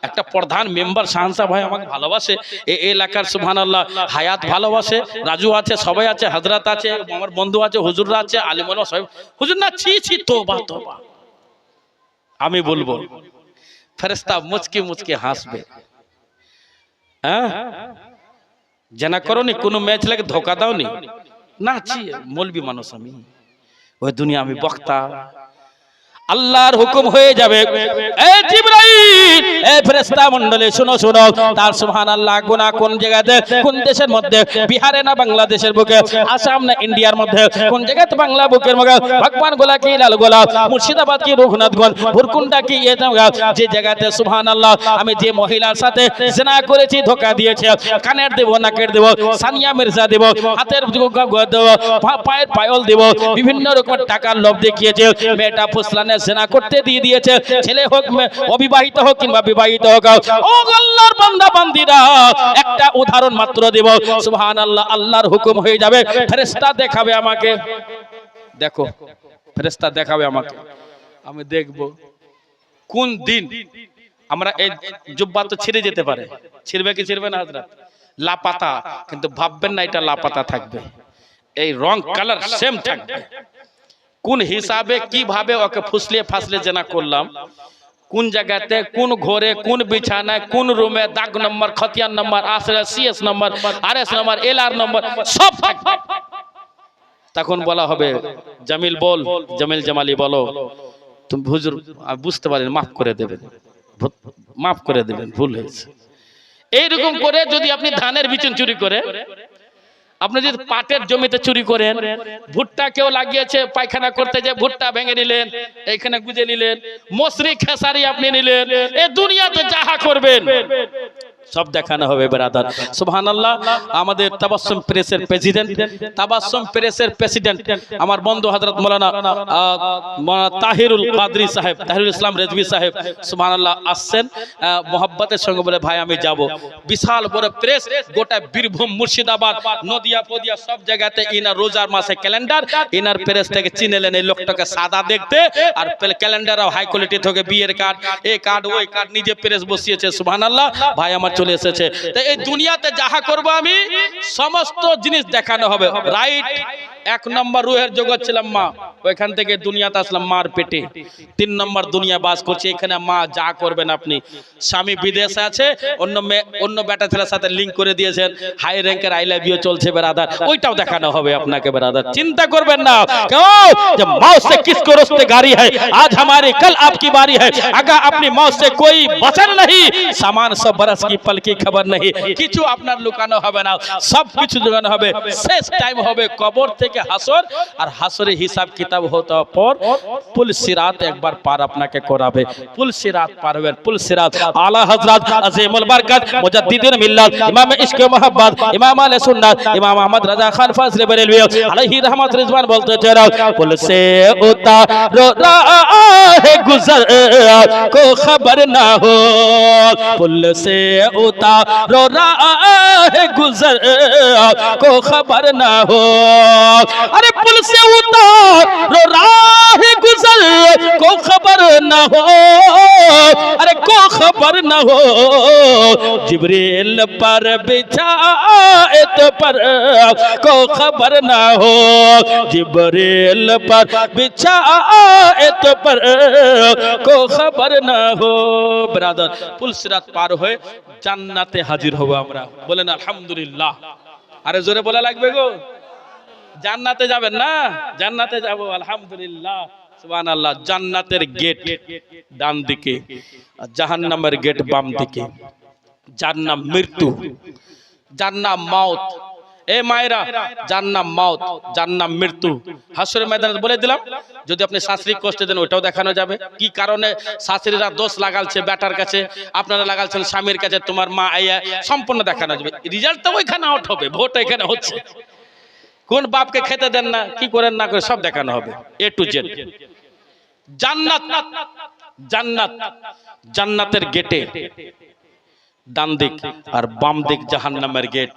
একটা প্রধান মেম্বার শাহনশাহ ভাই আমাকে ভালোবাসে, এই এলাকার সুবহানাল্লাহ হায়াত ভালোবাসে, রাজু আছে, সবাই আছে, হযরত আছে, আমার বন্ধু আছে, হুজুররা আছে, আলিম ওলামা সবাই। হুজুর না, ছি ছি, তওবা তওবা। আমি বলবো, ফেরেশতা মুচকি মুচকি হাসবে। হ্যাঁ, জেনা করোনি, কোনো মেয়ে ছেলেকে ধোকা দাওনি? না, মৌলবি মানুষ আমি, ওই দুনিয়া আমি বক্তা। আল্লাহর হুকুম হয়ে যাবে, এ জিবরাইল আলামিন এই ফেরেশতা মণ্ডলী শুনো শুনো তার সুবহানাল্লাহ গুনাহ কোন জায়গাতে কোন দেশের মধ্যে বিহারে না বাংলাদেশের বুকে আসাম না ইন্ডিয়ার মধ্যে কোন জায়গাতে বাংলা বুকের মধ্যে ভগবান গোলা কি লাল গোলা মুর্শিদাবাদ কি রঘুনাথগঞ্জ ভুরকুন্ডা কি যে জায়গাতে সুবহানাল্লাহ আমি যে মহিলার সাথে জিনা করেছি ধোঁকা দিয়েছে কানের দেব নাকের দেব সানিয়া মির্জা দেব হাতের দেব পায়ের পায়ল দেব বিভিন্ন রকম টাকার লোভ দেখিয়েছে মেয়েটা ফুসলানে জিনা করতে দিয়ে দিয়েছে ছেলে হোক অবিবাহিত হোক কিংবা বিবাহিত হোক ও আল্লাহর বান্দা বান্দিরা একটা উদাহরণ মাত্র দেব সুবহানাল্লাহ আল্লাহর হুকুম হয়ে যাবে ফেরেশতা দেখাবে আমাকে দেখো ফেরেশতা দেখাবে আমাকে আমি দেখব কোন দিন আমরা এই জুব্বা তো ছিঁড়ে যেতে পারে ছিঁড়বে কি ছিঁড়বে না হযরত লাপাতা কিন্তু ভাববেন না এটা লাপাতা থাকবে এই রং কালার সেম থাকবে কোন হিসাবে কিভাবে ওকে ফুসলিয়ে ফাসলে জানা করলাম কোন জায়গাতে কোন ঘরে কোন বিছানায় কোন রুমে দাগ নম্বর খতিয়ান নম্বর আসলে সিএস নম্বর আরএস নম্বর এলআর নম্বর সব থাকবে তখন বলা হবে জামিল বল জামিল জামালি বলো তুমি হুজুর বুঝতে পারেন মাফ করে দেবেন ভুল হয়েছে এইরকম করে যদি আপনি ধানের বিচুন চুরি করে আপনি যদি পাটের জমিতে চুরি করেন ভুট্টা কেউ লাগিয়েছে পায়খানা করতে যে ভুট্টা ভেঙে নিলেন এইখানে গুজে নিলেন মসরি খেসারি আপনি নিলেন এই দুনিয়াতে যাহা করবেন সব দেখানো হবে ব্রাদার সুবহানাল্লাহ আমাদের তাবাসসুম প্রেসের প্রেসিডেন্ট আমার বন্ধু হযরত মাওলানা তাহিরুল কাদরি সাহেব তাহিরুল ইসলাম রেজভি সাহেব সুবহানাল্লাহ আসছেন মোহাব্বতের সঙ্গে বলে ভাই আমি যাব বিশাল বড় প্রেস গোটা বীরভূম মুর্শিদাবাদ নদিয়া পদিয়া সব জায়গাতে ইনার রোজার মাসে ক্যালেন্ডার ইনার প্রেস থেকে চিনেলেন এই লোকটাকে সাদা দেখতে আর ক্যালেন্ডারও হাই কোয়ালিটি থেকে বিয়ের কার্ড এই কার্ড ওই কার্ড নিজে প্রেস বসিয়েছে সুবহানাল্লাহ ভাই আমার চলে এসেছে তো এই দুনিয়াতে যাহা করব আমি সমস্ত জিনিস দেখানো হবে রাইট এক নম্বর রুহের জগৎ ছিলাম মা ওইখান থেকে দুনিয়াতে আসলাম মার পেটে 3 নম্বর দুনিয়া বাস করছে এখানে মা যা করবেন আপনি স্বামী বিদেশে আছে অন্য বেটা ছেলের সাথে লিংক করে দিয়েছেন হাই র্যাঙ্কের আই লাভ ইউ চলছে ব্রাদার ওইটাও দেখানো হবে আপনাকে ব্রাদার চিন্তা করবেন না क्यों जब मौत से किसको रोकते गाड़ी है आज हमारी कल आपकी बारी है अगर अपनी मौत से कोई बचन नहीं सामान 100 बरस की पल की खबर नहीं কিছু আপনার লুকানো হবে না সব কিছু লুকানো হবে শেষ টাইম হবে কবর থেকে হাসর আর হাসরে হিসাব কিতাব হওয়ার পর পুল সিরাত একবার পার আপনাকে করাবে পুল সিরাত পারবেন পুল সিরাত আলা হযরত আজিমুল বরকত মুজাদ্দিদুল মিল্লাত ইমাম ইশক ও মোহাব্বত ইমাম আহলে সুন্নাত ইমাম আহমদ রাজা খান ফাজলে বরেলভী আলাইহি রহমত রিজওয়ান বলতে চাও পুল সে उतारो राह गुजर को खबर ना हो पुल से उतारो राह गुजर को खबर ना हो अरे पुल से उतारो राह गुजर को खबर ना हो अरे को खबर ना हो जिब्रील पर बिछाए तो पर को खबर ना हो जिब्रील पर बिछाए तो पर को खबर ना हो ब्रादर पुल सिरात पार হয়ে জান্নাতে হাজির হব আমরা বলেন আলহামদুলিল্লাহ আরে জোরে বলা লাগবে গো জান্নাতে যাবেন না জান্নাতে যাব আলহামদুলিল্লাহ সুবহানাল্লাহ জান্নাতের গেট ডান দিকে আর জাহান্নামের গেট বাম দিকে যার নাম মৃত্যু যার নাম মওত এ মায়েরা যার নাম মওত যার নাম মৃত্যু হাসরের ময়দানে বলে দিলাম যদি আপনি শাস্ত্রী কষ্ট দেন ওটাও দেখানো যাবে কি কারণে শাস্ত্রীরা দোষ লাগালছে বেটার কাছে আপনারা লাগালছেন স্বামীর কাছে তোমার মা আইয়া সম্পূর্ণ দেখানো যাবে রেজাল্ট তো ওইখানে আউট হবে ভোট এখানে হচ্ছে কোন বাপকে খেতে দেন না কি করেন না করে সব দেখানো হবে এ টু জেড জান্নাত জান্নাত জান্নাতের গেটে ডান দিক আর বাম দিক জাহান্নামের গেট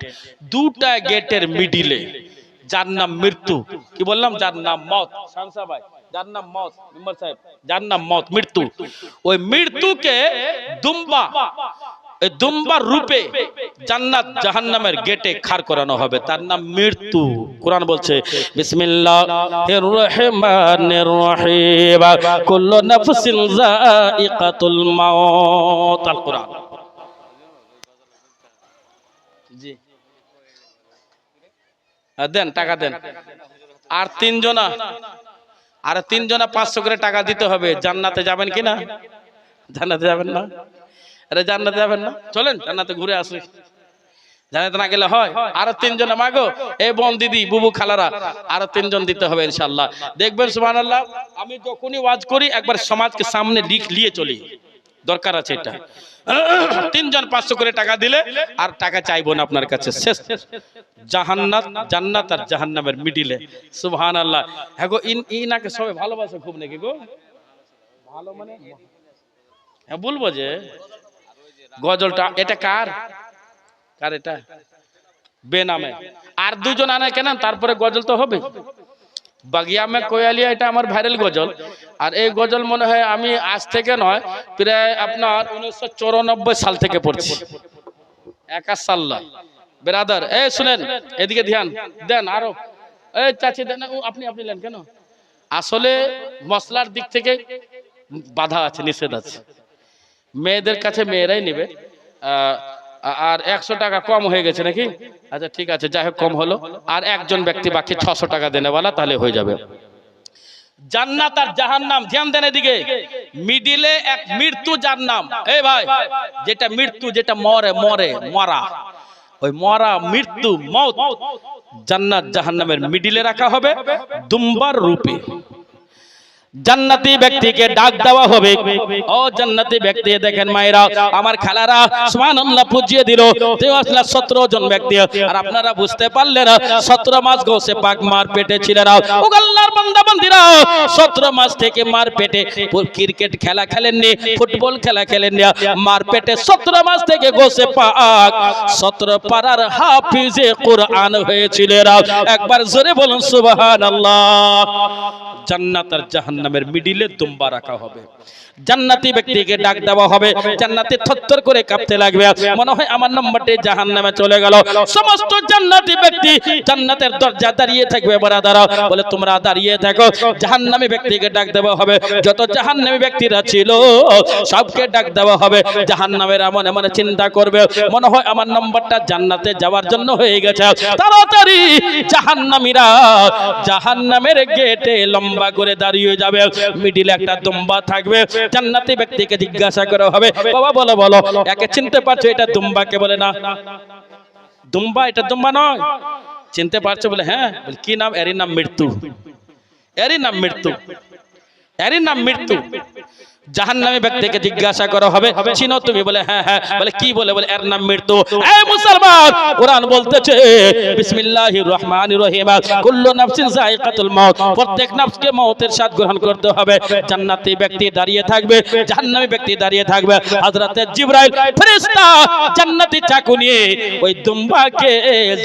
দুটা গেটের মিডিলে যার নাম মৃত্যু কি বললাম যার নাম মওত শানসা ভাই যার নাম মওত মেম্বার সাহেব যার নাম মওত মৃত্যু ওই মৃত্যুকে দুম্বা এই দুম্বার রূপে জান্নাত জাহান্নামের গেটে খাড় করানো হবে তার নাম মৃত্যু কোরআন বলছে বিসমিল্লাহির রহমানির রহিম কুল্লু নাফসিন যায়িকাতুল মাউত আল কোরআন জি দেন টাকা দেন আর তিনজনা 500 করে টাকা দিতে হবে জান্নাতে যাবেন কিনা জান্নাতে যাবেন না? আরে জান্নাতে যাবেন না? চলেন জান্নাতে ঘুরে আসি। জান্নাতে না গেলে হয়? আরো 3 জন মাগো, এই বোন দিদি বুবু খালারা আরো 3 জন দিতে হবে ইনশাআল্লাহ। দেখবেন সুবহানাল্লাহ, আমি যখনই ওয়াজ করি একবার সমাজকে সামনে নিয়ে চলি, দরকার আছে এটা। 3 জন 500 করে টাকা দিলে আর টাকা চাইবো না আপনার কাছে। শেষ জাহান্নাত, জান্নাত আর জাহান্নামের মিডিলে। সুবহানাল্লাহ। হ্যাঁ গো, ইনাকে সবাই ভালোবাসে খুব নাকি গো? ভালো মানে হ্যাঁ বলবো যে গজলটা এটা কার কার এটা বেনামে। আর 2 জন আনে কেন, তারপরে গজল তো হবে। বাগিয়া মে কোয়ালিয়া, এটা আমার ভাইরাল গজল। আর এই গজল মনে হয় আমি আজ থেকে নয়, প্রায় আপনার 1994 সাল থেকে পড়ছি। 21 সাল না ব্রাদার। এই শুনেন, এদিকে ধ্যান দেন। আরো এই চাচি দেন। আপনি নেন কেন? আসলে মশলার দিক থেকে বাধা আছে, নিষেধ আছে। মেয়েদের কাছে মেয়েরাই নেবে। আর 100 টাকা কম হয়ে গেছে নাকি? আচ্ছা ঠিক আছে, যাই হোক কম হলো। আর একজন ব্যক্তি বাকি 600 টাকা দেনেওয়ালা, তাহলে হয়ে যাবে। জান্নাত আর জাহান্নাম, ধ্যান দেন এদিকে। মিডিলে এক মৃত্যু, যার নাম এই ভাই, যেটা মৃত্যু, যেটা মরা, ওই মরা মৃত্যু মওত, জান্নাত জাহান্নামের মিডিলে রাখা হবে দুম্বার রূপে। জান্নাতি ব্যক্তিকে ডাক দেওয়া হবে। ও জান্নাতি ব্যক্তি, দেখেন মায়েরা আমার খালারা সুবহানাল্লাহ পুজিয়ে দিল। তেও আসলে 17 জন ব্যক্তি। আর আপনারা বুঝতে পারলেন 17 মাস গোসে পাক মার পেটে ছিলেন। ও আল্লাহর বান্দা বান্দিরা, 17 মাস থেকে মার পেটে ক্রিকেট খেলা খেলেননি, ফুটবল খেলা খেলেননি। মার পেটে 17 মাস থেকে গোসে পাক 17 পারার হাফিজে কুরআন হয়েছিলেন। একবার জোরে বলুন সুবহানাল্লাহ। জান্নাত আর জাহান্নামের মিডিলে দুম্বা রাখা হবে। জান্নাতি ব্যক্তিকে ডাক দেওয়া হবে। জান্নাতি থরথর করে কাঁপতে লাগবে, মনে হয় আমার নম্বরটি জাহান্নামে চলে গেল। সমস্ত জান্নাতি ব্যক্তি জান্নাতের দরজা দাঁড়িয়ে থাকবে। বারাদারা বলে তোমরা দাঁড়িয়ে থাকো। জাহান্নামী ব্যক্তিকে ডাক দেওয়া হবে। যত জাহান্নামী ব্যক্তিরা ছিল সবকে ডাক দেওয়া হবে। জাহান্নামের মনে মনে চিন্তা করবে, মনে হয় আমার নম্বরটা জান্নাতে যাওয়ার জন্য হয়ে গেছে। তাড়াতাড়ি জাহান্নামীরা জাহান্নামের গেটে লম্বা করে দাঁড়িয়ে যাবে। মিডিলে একটা দুম্বা থাকবে। জান্নাতি ব্যক্তিকে জিজ্ঞাসা করা হবে, বাবা বলো বলো, একে চিনতে পারছো? এটা দুম্বাকে বলে না, দুম্বা, এটা দুম্বা নয়। চিনতে পারছো? বলে হ্যাঁ। বলে কি নাম? এরই নাম মৃত্যু, এরই নাম মৃত্যু, এরই নাম মৃত্যু। জাহান্নামী ব্যক্তিকে জিজ্ঞাসা করা হবে, চিনো তুমি? বলে হ্যাঁ হ্যাঁ। বলে কি বলে? বলে এর নাম মৃত্যু। এই মুসলমান, কোরআন বলতেছে বিসমিল্লাহির রহমানির রহিম, কুল্লু নাফসিন যায়িকাতুল মাউত, প্রত্যেক নফসকে মওতের স্বাদ গ্রহণ করতে হবে। জান্নাতি ব্যক্তি দাঁড়িয়ে থাকবে, জাহান্নামী ব্যক্তি দাঁড়িয়ে থাকবে। হযরতে জিবরাইল ফেরেশতা জান্নাতি চাকু নিয়ে ওই দুম্বাকে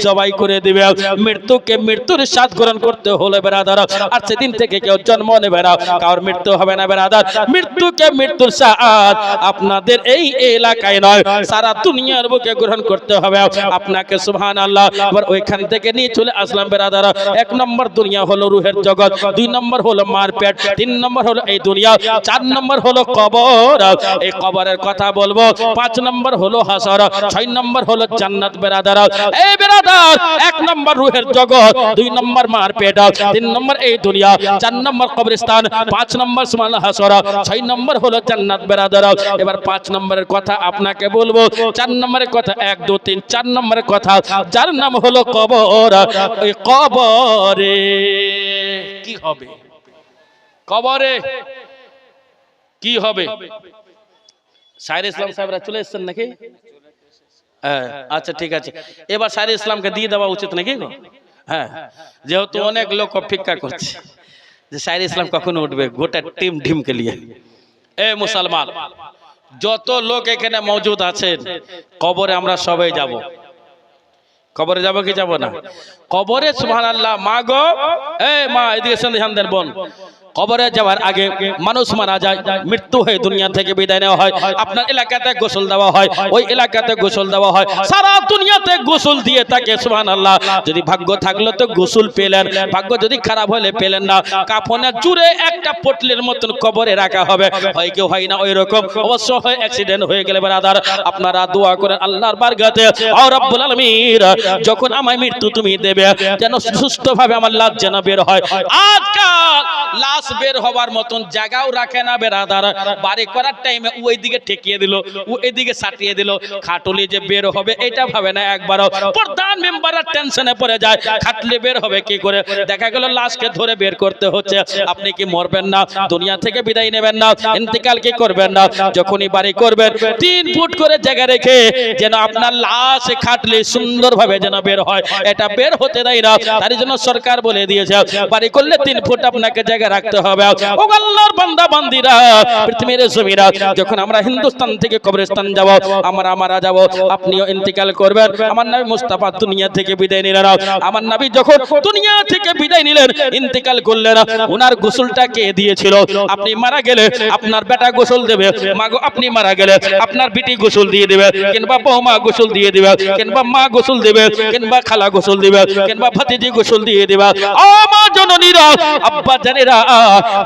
জবাই করে দিবে। মৃত্যুকে মৃত্যুর স্বাদ গ্রহণ করতে হলে ব্রাদার, আর সেদিন থেকে কেউ জন্ম নেবে না, কারোর মৃত্যু হবে না ব্রাদার। মৃত্যু মৃত্যুর স্বাদ আপনাদের এই এলাকায় নয়, সারা দুনিয়ার বুকে গ্রহণ করতে হবে আপনাকে। সুবহানাল্লাহ। আবার ওইখান থেকে নিয়ে চলে আসলাম বেরাদার। 1 নম্বর দুনিয়া হলো রুহের জগৎ, 2 নম্বর হলো মারপেট, 3 নম্বর হলো এই দুনিয়া, 4 নম্বর হলো কবর, এই কবরের কথা বলবো, 5 নম্বর হলো হাসর, 6 নম্বর হলো জান্নাত বেরাদার। এই বেরাদার, 1 নম্বর রুহের জগৎ, 2 নম্বর মারপেট, 3 নম্বর এই দুনিয়া, 4 নম্বর কবরস্থান, 5 নম্বর সুবহানাল্লাহ হাসর, 6 নম্বর হলো জান্নাত বেরাদার। এবার 5 নম্বরের কথা আপনাকে বলবো। 4 নম্বরের কথা 1 2 3, 4 নম্বরের কথা যার নাম হলো কবর। ওই কবরে কি হবে? কবরে কি হবে? শায়র ইসলাম সাহেবরা চলে এসেছেন নাকি? আচ্ছা ঠিক আছে, এবার শায়র ইসলামকে দিয়ে দেওয়া উচিত নাকি? হ্যাঁ, যেহেতু অনেক লোক অপেক্ষা করছে যে শায়র ইসলাম কখন উঠবে, গোটা টিম ঢিমকে নিয়ে। এ মুসলমান, যত লোক এখানে মজুদ আছেন, কবরে আমরা সবাই যাব। কবরে যাব কি যাব না? কবরে সুবহানাল্লাহ। মা গো, এই মা এদিকে ধ্যান দেন বোন। কবরে যাওয়ার আগে মানুষ মারা যায়, মৃত্যু হয়ে দুনিয়া থেকে বিদায় নেওয়া হয়। আপনার এলাকাতে গোসল দেওয়া হয়, ওই এলাকাতে গোসল দেওয়া হয়, সারা দুনিয়াতে গোসল দিয়ে থাকে। সুবহানাল্লাহ। যদি ভাগ্য থাকলে তো গোসল পেলেন, ভাগ্য যদি খারাপ হলে পেলেন না। কাফনে জুড়ে একটা পটলির মতন কবরে রাখা হবে। হয় কি হয় না ওই রকম? অবশ্য হয়, অ্যাক্সিডেন্ট হয়ে গেলে ব্রাদার আপনারা দোয়া করেন আল্লাহর বারগাতে, ও রব্বুল আলামিন যখন আমায় মৃত্যু তুমি দেবে, যেন সুস্থভাবে আমার লাশ যেন বের হয়। আজকাল লাশ বের হবার মতন জায়গাও রাখে না বেরাদার। বাড়ি করার টাইমে ওই দিকে ঠেকিয়ে দিল, ও এদিকে সাটিয়ে দিল, খাটুলি যে বের হবে এটা ভাবে না একবারও। প্রধান মেম্বাররা টেনশনে পড়ে যায়, খাটলি বের হবে কি করে। দেখা গেল লাশকে ধরে বের করতে হচ্ছে। আপনি কি মরবেন না, দুনিয়া থেকে বিদায় নেবেন না, ইন্তেকাল কি করবেন না? যখনই বাড়ি করবেন 3 ফুট করে জায়গা রেখে যেন আপনার লাশ খাটলি সুন্দরভাবে যেন বের হয়, এটা বের হতে দেয় না। তার জন্য সরকার বলে দিয়েছে বাড়ি করলে 3 ফুট আপনাকে জায়গা রাখতে হবে। ও আল্লাহর বান্দা বান্দিরা, পৃথিবীর জমিরা, যখন আমরা হিন্দুস্তান থেকে কবরস্থান যাব, আমরা মারা যাব, আপনিও ইন্তেকাল করবেন। আমার নবী মুস্তাফা দুনিয়া থেকে বিদায় নিলেন। আমার নবী যখন দুনিয়া থেকে বিদায় নিলেন, ইন্তেকাল করলেন, ওনার গোসলটা কে দিয়েছিল? আপনি মারা গেলে আপনার বেটা গোসল দেবে, মাগো আপনি মারা গেলে আপনার বিটি গোসল দিয়ে দেবে, কিংবা বৌমা গোসল দিয়ে দেবে, কিংবা মা গোসল দেবে, কিংবা খালা গোসল দিবে, কিংবা ভাতিজি গোসল দিয়ে দেবে। মা জননীরা, আব্বা জানেরা,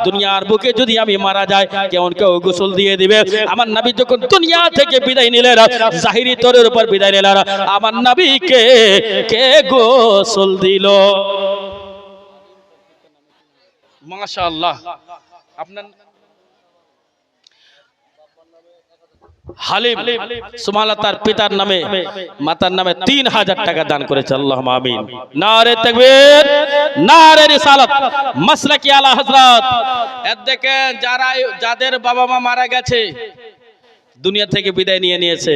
দুনিয়ার বুকে যদি আমি মারা যাই কেউ গোসল দিয়ে দিবে। আমার নবী যখন দুনিয়া থেকে বিদায় নিলেন, জাহিরি তরের উপর বিদায় নিলেন, আমার নবীকে কে গোসল দিল? মাশাআল্লাহ। আপনার হালিম সুবহানাল্লাহ, তার পিতার নামে মাতার নামে 3000 টাকা দান করেছে। আল্লাহুম্মা আমিন। নারে তাকবীর, নারে রিসালাত, মাসলাকি আলা হযরত। এর দেখেন যাদের বাবা মা মারা গেছে, দুনিয়া থেকে বিদায় নিয়েছে,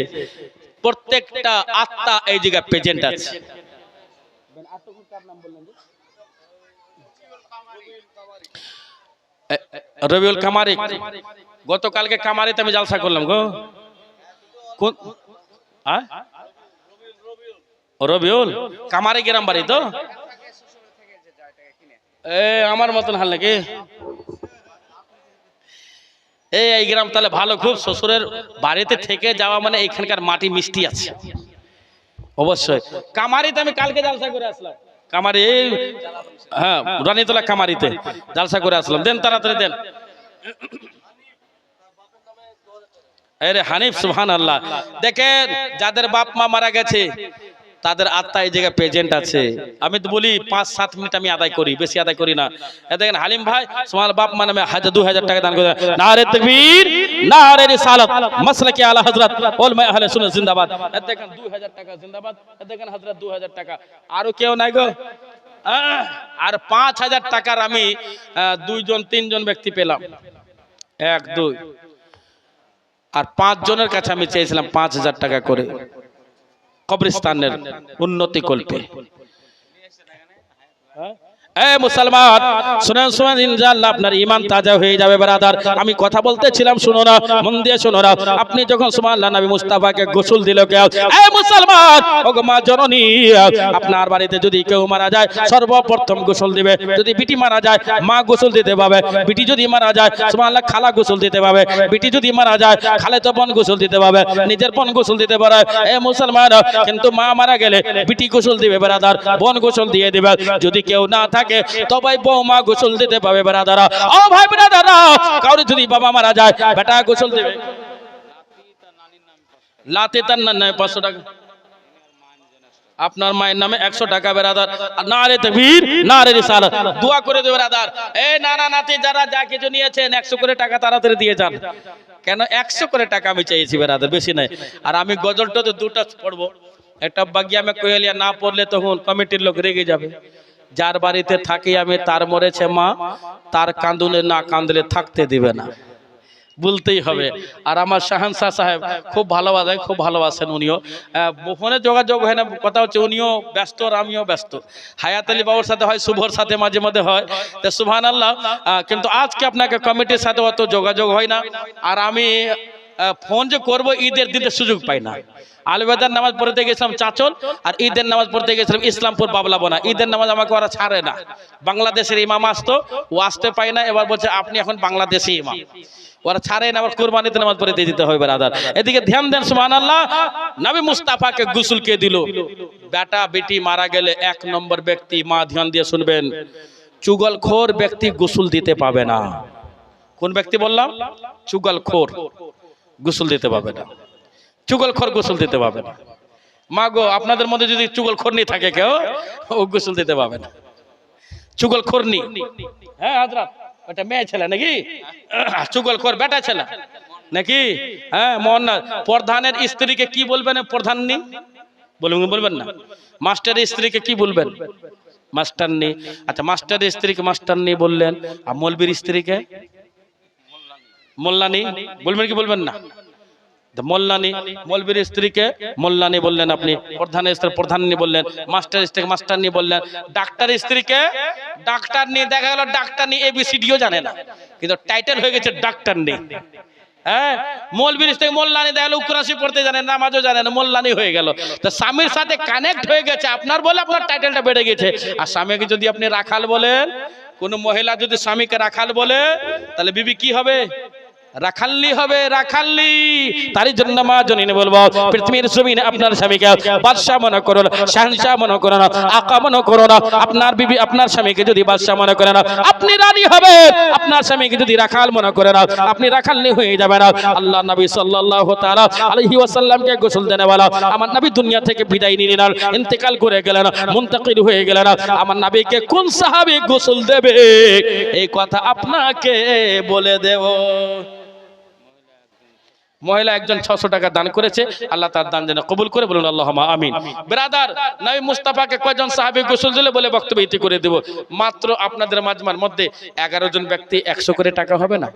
প্রত্যেকটা আত্মা এই জায়গায় প্রেজেন্ট আছে। রবিউল কামারি, গতকালকে কামারিতে আমি জালসা করলাম গো। কোন রবিউল কামারি গ্রাম বাড়ি তো? আমার মতন হাল নাকি? এই গ্রাম তাহলে ভালো, খুব শ্বশুরের বাড়িতে থেকে যাওয়া মানে এখানকার মাটি মিষ্টি আছে অবশ্যই। কামারিতে আমি কালকে জালসা করে আসলাম, কামারি, হ্যাঁ রানীতলা কামারিতে জালসা করে আসলাম। দেন তাড়াতাড়ি দেন। আরে হানিফ, সুবহানাল্লাহ। দেখেন যাদের বাপ মা মারা গেছে তাদের আত্মা এই জায়গায় প্রেজেন্ট আছে। আমি তো বলি 5-7 মিনিট আমি আদায় করি, বেশি আদায় করি না। দেখেন হালিম ভাই তোমার বাপ মা নামে 2000 টাকা দান করে। নারে তাকবীর, নারে রিসালাত, মাসলাকি আলা হযরত, উলামা আহলে সুন্নাহ জিন্দাবাদ। দেখেন 2000 টাকা জিন্দাবাদ। দেখেন হযরত 2000 টাকা। আরো কেউ নাই গো? আর 5000 টাকার আমি 2-3 ব্যক্তি পেলাম, 1-2 আর 5 জনের কাছে আমি চেয়েছিলাম 5000 টাকা করে কবরস্থানের উন্নতি কল্পে। মুসলমান শুনেন শুনেন, ইনশাআল্লাহ আপনার ঈমান তাজা হয়ে যাবে ব্রাদার। আমি কথা বলতেছিলাম, শুনো না, মন দিয়ে শোনো না। আপনি যখন সুবহানাল্লাহ নবী মুস্তাফাকে গোসল দিল কেউ, মুসলমান ওগো মা জননী, আপনার বাড়িতে যদি কেউ মারা যায় সর্বপ্রথম গোসল দিবে। যদি বিটি মারা যায় মা গোসল দিতে পাবে, বিটি যদি মারা যায় সুবহানাল্লাহ খালা গোসল দিতে পাবে, বিটি যদি মারা যায় খালাতো বোন গোসল দিতে পাবে, নিজের বোন গোসল দিতে পারে। মুসলমান, কিন্তু মা মারা গেলে বিটি গোসল দিবে ব্রাদার, বোন গোসল দিয়ে দিবে। যদি কেউ না থাকে তবে বৌমা গোসল দিতে পাবে ব্রাদারা। ও ভাই ব্রাদারা, কারো যদি বাবা মারা যায় বেটা গোসল দেবে। লাতে তার নামে 500 টাকা, আপনার মায়ের নামে 100 টাকা ব্রাদার। নারে তাকবীর, নারে রিসালাত। দোয়া করে দেবে ব্রাদার। নানা নাতি যারা যা কিছু নিয়েছেন 100 করে টাকা তাড়াতাড়ি দিয়ে যান। কেন 100 করে টাকা আমি চেয়েছি ব্রাদার, বেশি নাই। আর আমি গজলটা তো 2টা পড়বো, একটা বাগিয়া মে কোয়েলিয়া না পড়লে তখন কমিটির লোক রেগে যাবে। যার বাড়িতে থাকি আমি তার মরেছে মা, তার কান্দুলে না কান্দলে থাকতে দিবে না, বলতেই হবে। আর আমার শাহানশাহ সাহেব খুব ভালোবাসেন, খুব ভালোবাসেন উনিও। ফোনে যোগাযোগ হয় না, কথা হচ্ছে উনিও ব্যস্ত আর আমিও ব্যস্ত। হায়াত আলী বাবুর সাথে হয়, শুভর সাথে মাঝে মাঝে হয়, তো সুবহানাল্লাহ। কিন্তু আজকে আপনাকে কমিটির সাথে অত যোগাযোগ হয় না। আর আমি ফোন যে করবো ঈদের দিতে সুযোগ পাই না। আলবেদার নামাজ পড়তে গেছিলাম চাচল, আর ঈদের নামাজ পড়তে গেছিলাম ইসলামপুর বাবলাবোনা। ঈদের নামাজ আমাকে ওরা ছাড়ে না। বাংলাদেশের ইমাম আসতো, ও আসতে পায় না। এবার বলছে আপনি এখন বাংলাদেশি ইমাম, ওরা ছাড়ে না। আবার কুরবানিতে নামাজ পড়তে যেতে হবে ব্রাদার। এদিকে ধ্যান দেন। সুবহানাল্লাহ, নবী মুস্তাফাকে গোসল কে দিল? বেটা বেটি মারা গেলে 1 নম্বর ব্যক্তি, মা ধ্যান দিয়ে শুনবেন, চুগলখোর ব্যক্তি গোসল দিতে পাবে না। কোন ব্যক্তি বললাম? চুগলখোর গোসল দিতে পাবে না। চুগলখোর গোসল দিতে পাবে না। মা গো, আপনাদের মধ্যে যদি চুগলখোর নি থাকে কেউ, ও গোসল দিতে পাবে না। চুগলখোর নি, হ্যাঁ হাজরাত, ওটা মেয়ে ছেলে নাকি? চুগলখোর বেটা ছেলে নাকি? হ্যাঁ, মোহনা প্রধানের স্ত্রীকে কি বলবেন? প্রধাননি বলবেন না? মাস্টারের স্ত্রীকে কি বলবেন? মাস্টারনি। আচ্ছা, মাস্টারের স্ত্রীকে মাস্টারনি বললেন, আর মৌলবীর স্ত্রীকে মোল্লানি বলবেন কি বলবেন না? মোল্লানি। মৌলবীর স্ত্রীকে মোল্লানি বললেন আপনি, প্রধানের স্ত্রী প্রধাননি বললেন, মাস্টার স্ত্রীকে মাস্টারনি বললেন, ডাক্তার স্ত্রীকে ডাক্তারনি। দেখা গেল ডাক্তারনি এবিসিডিও জানে না, কিন্তু টাইটেল হয়ে গেছে ডাক্তারনি। হ্যাঁ, মৌলবীর স্ত্রী মোল্লানি, দেখা গেল উকরাসি পড়তে জানে না, নামাজও জানে না, মোল্লানি হয়ে গেল। তো স্বামীর সাথে কানেক্ট হয়ে গেছে আপনার বলে আপনার টাইটেলটা বেড়ে গেছে। আর স্বামীকে যদি আপনি রাখাল বলেন, কোন মহিলা যদি স্বামীকে রাখাল বলে, তাহলে বিবি কি হবে? রাখাল্লি হবে, রাখাল্লি। তারই জন্য মা জননী বলবো, পৃথিবীর জমিনে আপনার স্বামীকে বাদশা মনে করো না, শাহনশাহ মনে করো না, আকা মনে করো না। আপনার বিবি আপনার স্বামীকে যদি বাদশা মনে করে না, আপনি রানী হবে। আপনার স্বামীকে যদি রাখাল মনে করে না, আপনি রাখাল্লি হয়ে যাবেন না। আল্লাহ নবী সাল্লাল্লাহু তাআলা আলাইহি ওয়াসাল্লামকে গোসল দেনে বলা, আমার নবী দুনিয়া থেকে বিদায় নিয়ে নিলেন, ইন্তেকাল করে গেলেন, মুনতাকিল হয়ে গেলেন। আমার নবীকে কোন সাহাবী গোসল দেবে, এই কথা আপনাকে বলে দেব। মহিলা একজন 600 টাকা দান করেছে, আল্লাহ তার দান যেন কবুল করে, বলুন আল্লাহুম্মা আমিন। ব্রাদার, নবী মুস্তাফাকে কয়জন সাহাবী গোসল দিলে বলে বক্তব্য ইতি করে দেব। মাত্র আপনাদের মাজমার মধ্যে 11 জন ব্যক্তি 100 করে টাকা হবে না?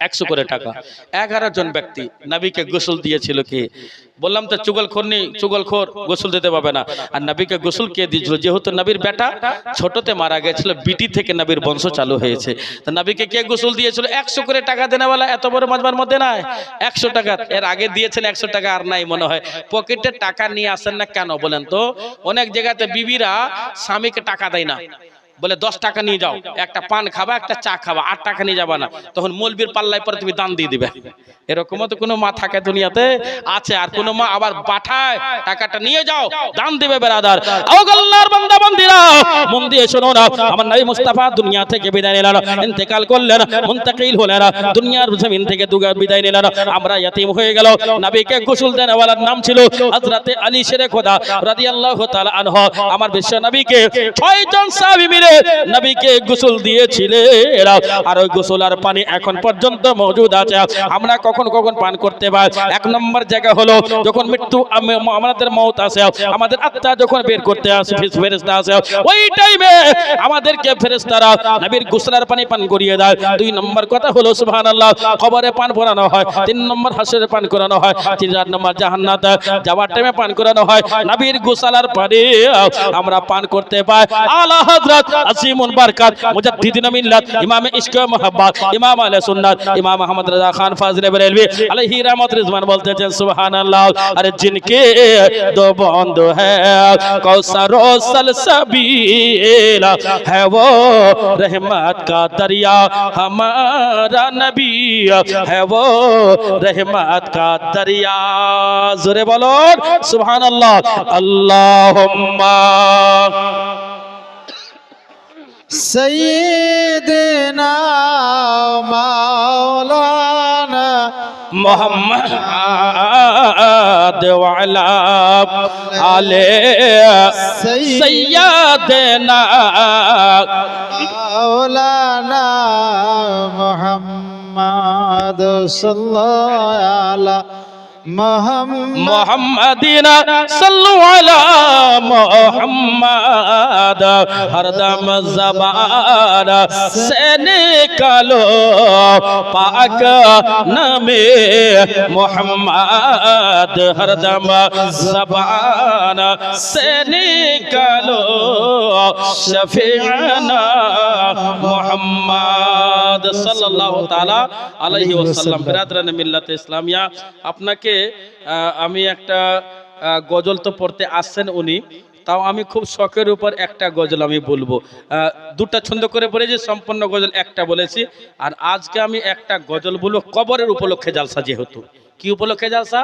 100 করে টাকা। 11 জন ব্যক্তি নবীকে গোসল দিয়েছিল। কে? বললাম তো চুগলখোর গোসল দিতে পারবে না। আর নবীকে গোসল কে দিয়েছিল? যেহেতু নবীর বেটা ছোটতে মারা গেছিল, বিটি থেকে নবীর বংশ চালু হয়েছে। তো নবীকে কে গোসল দিয়েছিল? 100 করে টাকা দেনেওয়ালা এত বড় মাজমার মধ্যে নাই। 100 টাকা এর আগে দিয়েছেন, 100 টাকা আর নাই মনে হয়। পকেটে টাকা নিয়ে আসেন না কেন বলেন তো? অনেক জায়গাতে বিবিরা স্বামীকে টাকা দেয় না, বলে 10 টাকা নিয়ে যাও, একটা পান খাবা, একটা চা খাবা, 8 টাকা নিয়ে যাবা না। তখন মৌলবীর পাল্লায় পরে তুমি দান দিয়ে দিবে। এরকমও তো কোনো মা থাকে দুনিয়াতে আছে। আর কোনো মা আবার পাঠায়, টাকাটা নিয়ে যাও, দান দিবে। বেরাদার, ও আল্লাহর বান্দা বান্দিরা, মন দিয়ে শোনো না। আমার নবী মুস্তাফা দুনিয়া থেকে বিদায় নিলেন, ইন্তেকাল করলেন, মুনতাকিল হলেন, দুনিয়ার জমিন থেকে বিদায় নিলেন। আমরা ইয়াতীম হয়ে গেল। নবীকে গোসল দেওয়ার নাম ছিল হযরতে আলী শেরে খোদা রাদিয়াল্লাহু তাআলা আনহু। আমার বিশ্ব নবীকে 6 জন সাহাবী মিলে নবীকে গোসল দিয়েছিলেন। আর ওই গোসল আর পানি এখন পর্যন্ত মজুদ আছে। আমরা কখন কখন পান করতে পাই? 1 নম্বর জায়গা হলো যখন মৃত্যু, আমাদের মওত আসে, আমাদের আত্মা যখন বের করতে আসে, ফেরেশতা আসে, ওই টাইমে আমাদেরকে ফেরেশতারা নবীর গোসলের পানি পান করিয়ে দেয়। 2 নম্বর কথা হলো সুবহানাল্লাহ, কবরে পান করানো হয়। 3 নম্বর হাসরে পান করানো হয়। 4 নম্বর জান্নাতে যাওয়ার টাইমে পান করানো হয়। নবীর গোসলের পানি আমরা পান করতে পাই। আলা হযরত আসিমুল বারকাত মুজাদ্দিদিন মিল্লাত ইমাম ইশক ও মোহাব্বত ইমাম আহলে সুন্নাত ইমাম আহমদ রাজা খান ফাজলে বেরেলভী আলাইহি রাহমাত রিজওয়ান বলতেছেন সুবহানাল্লাহ, আরে জিনকে দো বন্ধ হ্যায় কৌসর ও সলসবিল है वो रहमत का दरिया, हमारा नबी है वो रहमत का दरिया। जोरे बोलो सुबहानअल्लाह। अल्लाहुम्मा सय्यिदना मौलाना मोहम्मद वाला आले सैयदना मौलाना मुहम्मद सल्लल्लाहु अलैहि मोहम्मदीना सल्लु अला मोहम्मद, हरदम ज़बान से निकालो पाक नामे मोहम्मद, हरदम ज़बान से निकालो शफीअना मोहम्मद सल्लल्लाहु ताला अलैहि वसल्लम। बिरादरान मिल्लत इस्लामिया, আপনাকে আমি একটা গজল তো পড়তে আসছেন উনি, তাও আমি খুব শখের উপর একটা গজল আমি বলবো। 2টা ছন্দ করে পড়েছি, সম্পূর্ণ গজল একটা বলেছি। আর আজকে আমি একটা গজল বলবো কবরের উপলক্ষে জালসা। যেহেতু কি উপলক্ষে জালসা?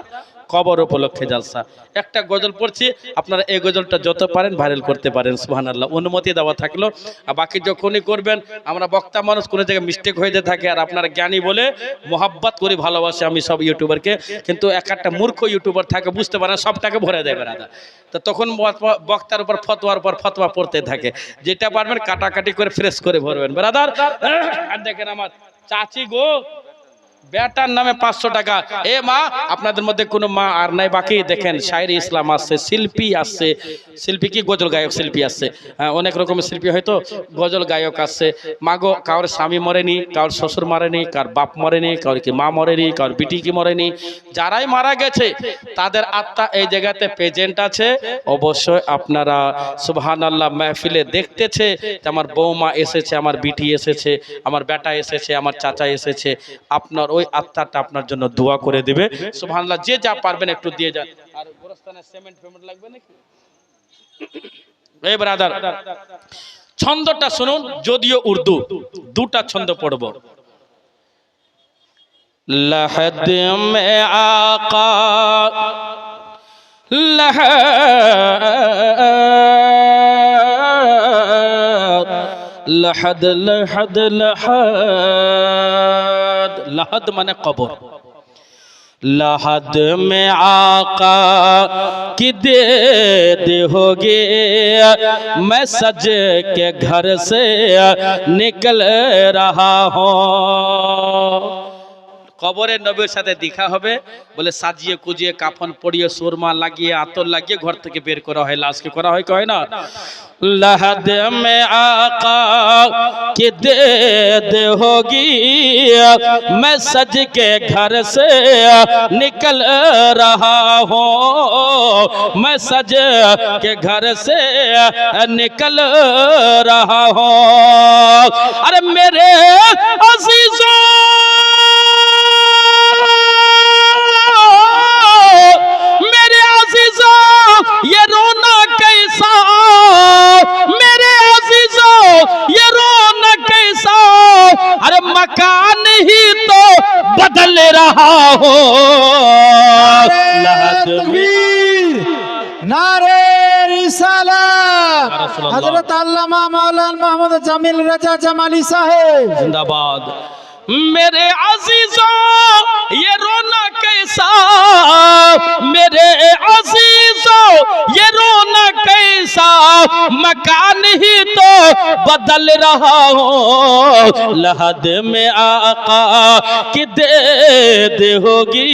কবর উপলক্ষে জালসা। একটা গজল পড়ছি, আপনারা এই গজলটা যত পারেন ভাইরাল করতে পারেন, সুবহানাল্লাহ। অনুমতি দেওয়া থাকলো। আর বাকি যখনই করবেন, আমরা বক্তা মানুষ, কোনো জায়গায় মিস্টেক হয়ে যেতে থাকে, আর আপনারা জ্ঞানী বলে মোহাব্বত করে ভালোবাসে আমি সব ইউটিউবারকে, কিন্তু একটা মূর্খ ইউটিউবার থাকে, বুঝতে পারে না, সবটাকে ভরে দেয় বেড়াদা। তো তখন বক্তার উপর ফতোয়ার পর ফতোয়া পড়তে থাকে। যেটা পারবেন কাটাকাটি করে ফ্রেশ করে ভরবেন বেড়াদার। আর দেখেন আমার চাচি গো, বেটার নামে 500 টাকা। এ মা, আপনাদের মধ্যে কোনো মা আর নাই বাকি? দেখেন শায়রি ইসলাম আসছে, শিল্পী আসছে, শিল্পী কি গজল গায়ক শিল্পী আসছে, হ্যাঁ অনেক রকমের শিল্পী, হয়তো গজল গায়ক আসছে। মাগো, কারোর স্বামী মরেনি, কারোর শ্বশুর মরেনি, কার বাপ মরেনি, কারোর কি মা মরেনি, কারোর বিটি কি মরেনি, যারাই মারা গেছে তাদের আত্মা এই জায়গাতে প্রেজেন্ট আছে। অবশ্যই আপনারা সুবহানাল্লাহ মাহফিলে দেখতেছে যে আমার বৌমা এসেছে, আমার বিটি এসেছে, আমার বেটা এসেছে, আমার চাচা এসেছে, আপনার ওই আত্মাটা আপনার জন্য দোয়া করে দিবে। সুবহানাল্লাহ, যে যা পারবেন একটু দিয়ে যান। আর গোরস্থানে সিমেন্ট পেমেন্ট লাগবে নাকি? এই ব্রাদার, ছন্দটা শুনুন, যদিও উর্দু, দুটা ছন্দ পড়ব। লহদ মে আকা লহদ লহদ লহদ, লহদ মানে কবর। लहद में आका की देद होगी, मैं सज के घर से निकल रहा हूँ। কবরে নবীর সাথে দেখা হবে বলে সাজিয়ে কুজিয়ে কাফন পরিয়ে সুরমা লাগিয়ে আতর লাগিয়ে ঘর থেকে বের করা হয়, লাশকে করা হয়, কয় না? लहद में आका की देद होगी, मैं सज के घर से निकल रहा हूँ, मैं सज के घर से निकल रहा हूँ। अरे मेरे अजीजों, मेरे अजीजों, ये रोना कैसा, मेरे अजीजों ये रोना कैसा, अरे मकान ही तो बदल रहा हो। नारे रिसालत, हजरत अल्लामा मौलाना मोहम्मद जमील रजा जमाली साहेब जिंदाबाद। मेरे अजीजों ये रोना कैसा, मेरे अजीजों ये रोना कैसा, मकान ही तो बदल रहा हूँ। लहद में आका की देद होगी,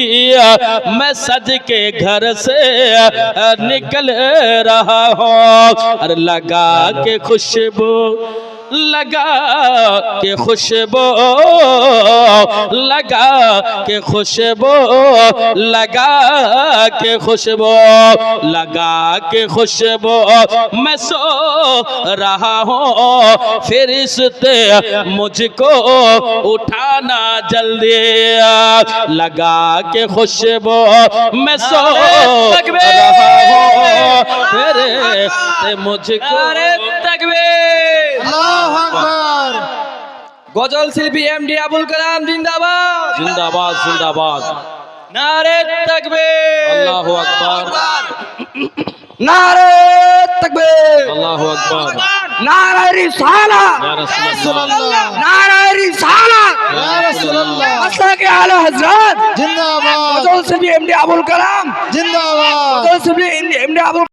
मैं सज के घर से निकल रहा हूँ। अरे लगा के खुशबू, लगा के खुशबू, लगा के खुशबू, लगा के खुशबू, लगा के खुशबू, मैं सो रहा हूँ। फरिश्ते मुझको उठाना जल्दी, लगा के खुशबू, मैं सो रहा हूँ। फरिश्ते मुझको, গজল শিল্পী এমডি আবুল কালাম জিন্দাবাদ, जिंदाबाद जिंदाबाद। নারে তাকবীর, अल्लाहु अकबर, নারে তাকবীর, अल्लाहु अकबर, নারে রিসালাত, या रसूल अल्लाह, নারে রিসালাত, या रसूल अल्लाह, আসসালামু আলা হযরত जिंदाबाद গজল শিল্পী এমডি আবুল কালাম जिंदाबाद। গজল শিল্পী এমডি আবুল